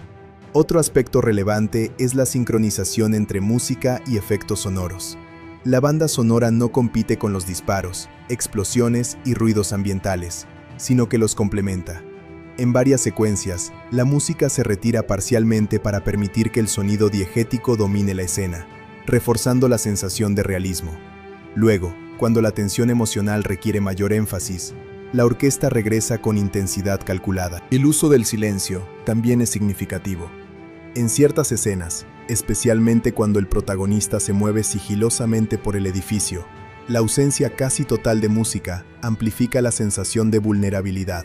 Otro aspecto relevante es la sincronización entre música y efectos sonoros. La banda sonora no compite con los disparos, explosiones y ruidos ambientales, sino que los complementa. En varias secuencias, la música se retira parcialmente para permitir que el sonido diegético domine la escena, reforzando la sensación de realismo. Luego, cuando la tensión emocional requiere mayor énfasis, la orquesta regresa con intensidad calculada. El uso del silencio también es significativo. En ciertas escenas, especialmente cuando el protagonista se mueve sigilosamente por el edificio, la ausencia casi total de música amplifica la sensación de vulnerabilidad.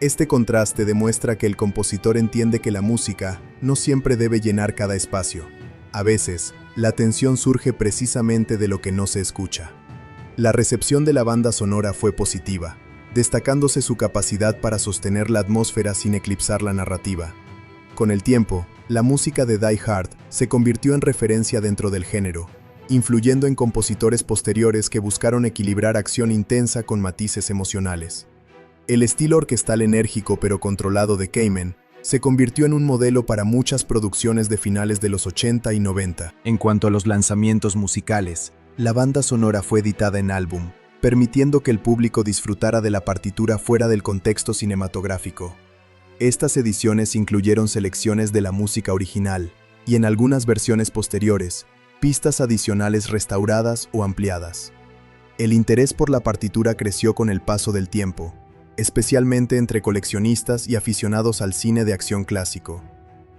Este contraste demuestra que el compositor entiende que la música no siempre debe llenar cada espacio. A veces, la tensión surge precisamente de lo que no se escucha. La recepción de la banda sonora fue positiva, destacándose su capacidad para sostener la atmósfera sin eclipsar la narrativa. Con el tiempo, la música de Die Hard se convirtió en referencia dentro del género, influyendo en compositores posteriores que buscaron equilibrar acción intensa con matices emocionales. El estilo orquestal enérgico pero controlado de Kamen se convirtió en un modelo para muchas producciones de finales de los 80 y 90. En cuanto a los lanzamientos musicales, la banda sonora fue editada en álbum, permitiendo que el público disfrutara de la partitura fuera del contexto cinematográfico. Estas ediciones incluyeron selecciones de la música original y, en algunas versiones posteriores, pistas adicionales restauradas o ampliadas. El interés por la partitura creció con el paso del tiempo, especialmente entre coleccionistas y aficionados al cine de acción clásico.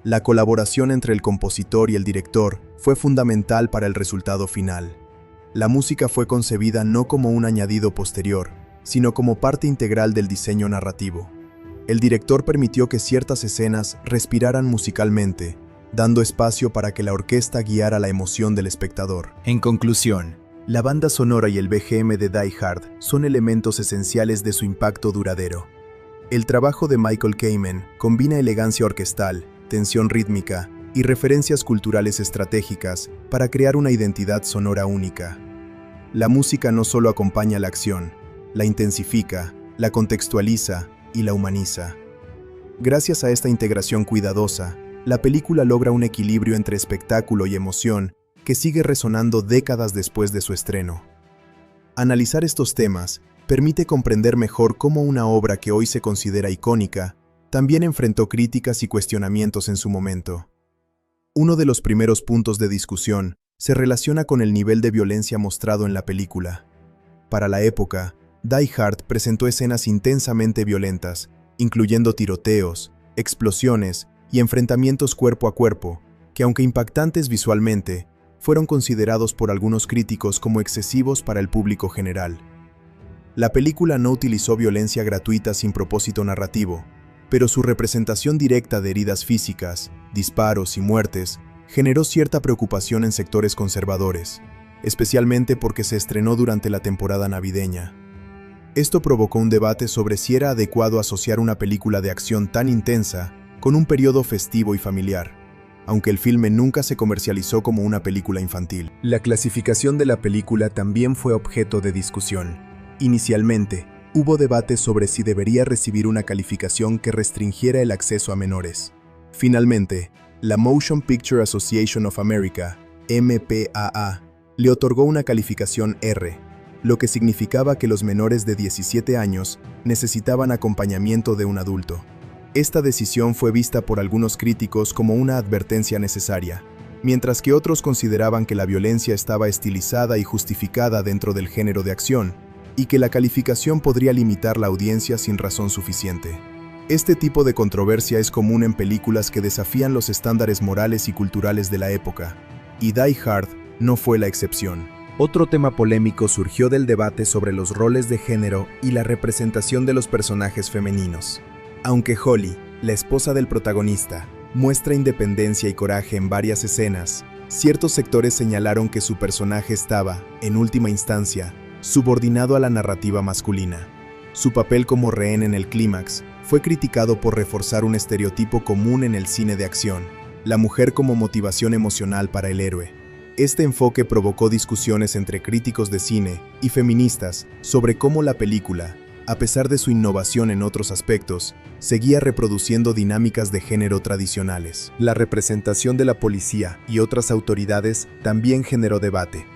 La colaboración entre el compositor y el director fue fundamental para el resultado final. La música fue concebida no como un añadido posterior, sino como parte integral del diseño narrativo. El director permitió que ciertas escenas respiraran musicalmente, dando espacio para que la orquesta guiara la emoción del espectador. En conclusión, la banda sonora y el BGM de Die Hard son elementos esenciales de su impacto duradero. El trabajo de Michael Kamen combina elegancia orquestal, tensión rítmica y referencias culturales estratégicas para crear una identidad sonora única. La música no solo acompaña la acción, la intensifica, la contextualiza y la humaniza. Gracias a esta integración cuidadosa, la película logra un equilibrio entre espectáculo y emoción que sigue resonando décadas después de su estreno. Analizar estos temas permite comprender mejor cómo una obra que hoy se considera icónica también enfrentó críticas y cuestionamientos en su momento. Uno de los primeros puntos de discusión se relaciona con el nivel de violencia mostrado en la película. Para la época, Die Hard presentó escenas intensamente violentas, incluyendo tiroteos, explosiones y enfrentamientos cuerpo a cuerpo, que aunque impactantes visualmente, fueron considerados por algunos críticos como excesivos para el público general. La película no utilizó violencia gratuita sin propósito narrativo, pero su representación directa de heridas físicas, disparos y muertes generó cierta preocupación en sectores conservadores, especialmente porque se estrenó durante la temporada navideña. Esto provocó un debate sobre si era adecuado asociar una película de acción tan intensa con un periodo festivo y familiar, aunque el filme nunca se comercializó como una película infantil. La clasificación de la película también fue objeto de discusión. Inicialmente, hubo debate sobre si debería recibir una calificación que restringiera el acceso a menores. Finalmente, la Motion Picture Association of America, MPAA, le otorgó una calificación R, lo que significaba que los menores de 17 años necesitaban acompañamiento de un adulto. Esta decisión fue vista por algunos críticos como una advertencia necesaria, mientras que otros consideraban que la violencia estaba estilizada y justificada dentro del género de acción, y que la calificación podría limitar la audiencia sin razón suficiente. Este tipo de controversia es común en películas que desafían los estándares morales y culturales de la época, y Die Hard no fue la excepción. Otro tema polémico surgió del debate sobre los roles de género y la representación de los personajes femeninos. Aunque Holly, la esposa del protagonista, muestra independencia y coraje en varias escenas, ciertos sectores señalaron que su personaje estaba, en última instancia, subordinado a la narrativa masculina. Su papel como rehén en el clímax fue criticado por reforzar un estereotipo común en el cine de acción, la mujer como motivación emocional para el héroe. Este enfoque provocó discusiones entre críticos de cine y feministas sobre cómo la película, a pesar de su innovación en otros aspectos, seguía reproduciendo dinámicas de género tradicionales. La representación de la policía y otras autoridades también generó debate.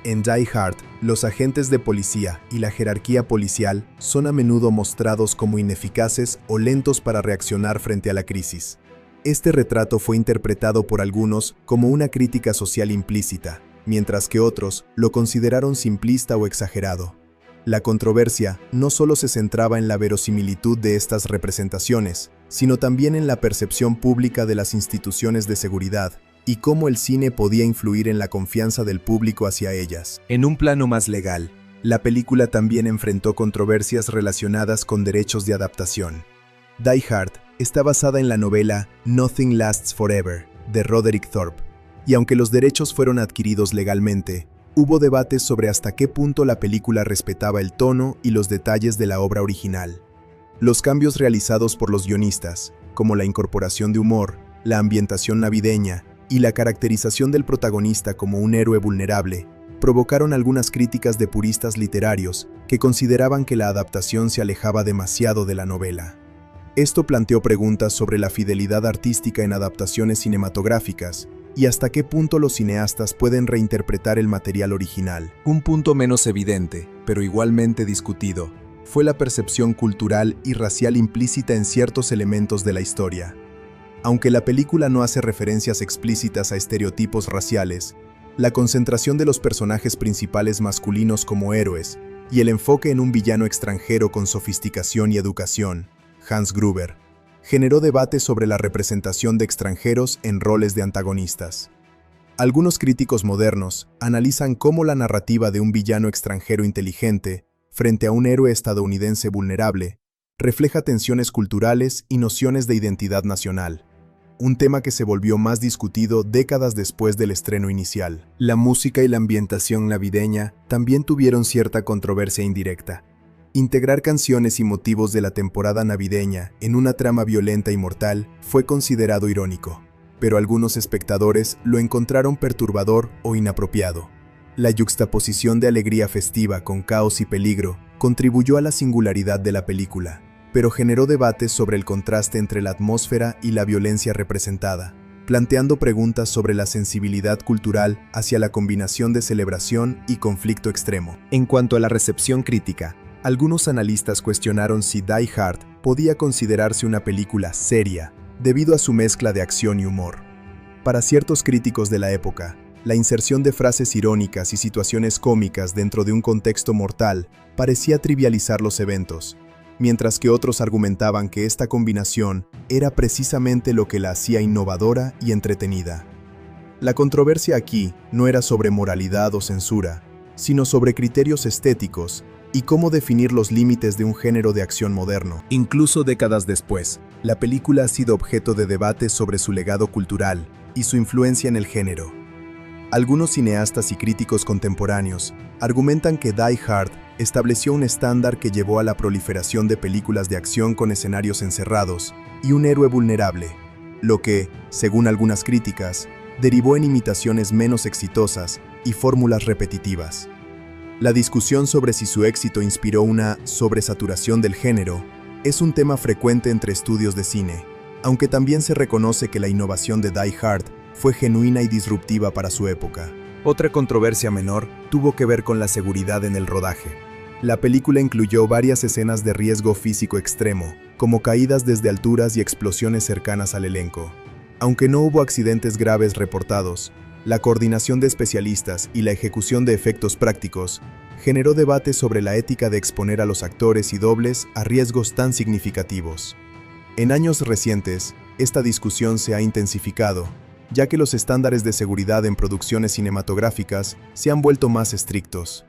En Die Hard, los agentes de policía y la jerarquía policial son a menudo mostrados como ineficaces o lentos para reaccionar frente a la crisis. Este retrato fue interpretado por algunos como una crítica social implícita, mientras que otros lo consideraron simplista o exagerado. La controversia no solo se centraba en la verosimilitud de estas representaciones, sino también en la percepción pública de las instituciones de seguridad y cómo el cine podía influir en la confianza del público hacia ellas. En un plano más legal, la película también enfrentó controversias relacionadas con derechos de adaptación. Die Hard está basada en la novela Nothing Lasts Forever, de Roderick Thorp, y aunque los derechos fueron adquiridos legalmente, hubo debates sobre hasta qué punto la película respetaba el tono y los detalles de la obra original. Los cambios realizados por los guionistas, como la incorporación de humor, la ambientación navideña y la caracterización del protagonista como un héroe vulnerable, provocaron algunas críticas de puristas literarios que consideraban que la adaptación se alejaba demasiado de la novela. Esto planteó preguntas sobre la fidelidad artística en adaptaciones cinematográficas y hasta qué punto los cineastas pueden reinterpretar el material original. Un punto menos evidente, pero igualmente discutido, fue la percepción cultural y racial implícita en ciertos elementos de la historia. Aunque la película no hace referencias explícitas a estereotipos raciales, la concentración de los personajes principales masculinos como héroes y el enfoque en un villano extranjero con sofisticación y educación, Hans Gruber, generó debate sobre la representación de extranjeros en roles de antagonistas. Algunos críticos modernos analizan cómo la narrativa de un villano extranjero inteligente frente a un héroe estadounidense vulnerable refleja tensiones culturales y nociones de identidad nacional, un tema que se volvió más discutido décadas después del estreno inicial. La música y la ambientación navideña también tuvieron cierta controversia indirecta. Integrar canciones y motivos de la temporada navideña en una trama violenta y mortal fue considerado irónico, pero algunos espectadores lo encontraron perturbador o inapropiado. La yuxtaposición de alegría festiva con caos y peligro contribuyó a la singularidad de la película, pero generó debates sobre el contraste entre la atmósfera y la violencia representada, planteando preguntas sobre la sensibilidad cultural hacia la combinación de celebración y conflicto extremo. En cuanto a la recepción crítica, algunos analistas cuestionaron si Die Hard podía considerarse una película seria, debido a su mezcla de acción y humor. Para ciertos críticos de la época, la inserción de frases irónicas y situaciones cómicas dentro de un contexto mortal parecía trivializar los eventos, mientras que otros argumentaban que esta combinación era precisamente lo que la hacía innovadora y entretenida. La controversia aquí no era sobre moralidad o censura, sino sobre criterios estéticos y cómo definir los límites de un género de acción moderno. Incluso décadas después, la película ha sido objeto de debates sobre su legado cultural y su influencia en el género. Algunos cineastas y críticos contemporáneos argumentan que Die Hard estableció un estándar que llevó a la proliferación de películas de acción con escenarios encerrados y un héroe vulnerable, lo que, según algunas críticas, derivó en imitaciones menos exitosas y fórmulas repetitivas. La discusión sobre si su éxito inspiró una sobresaturación del género es un tema frecuente entre estudios de cine, aunque también se reconoce que la innovación de Die Hard fue genuina y disruptiva para su época. Otra controversia menor tuvo que ver con la seguridad en el rodaje. La película incluyó varias escenas de riesgo físico extremo, como caídas desde alturas y explosiones cercanas al elenco. Aunque no hubo accidentes graves reportados, la coordinación de especialistas y la ejecución de efectos prácticos generó debates sobre la ética de exponer a los actores y dobles a riesgos tan significativos. En años recientes, esta discusión se ha intensificado, ya que los estándares de seguridad en producciones cinematográficas se han vuelto más estrictos.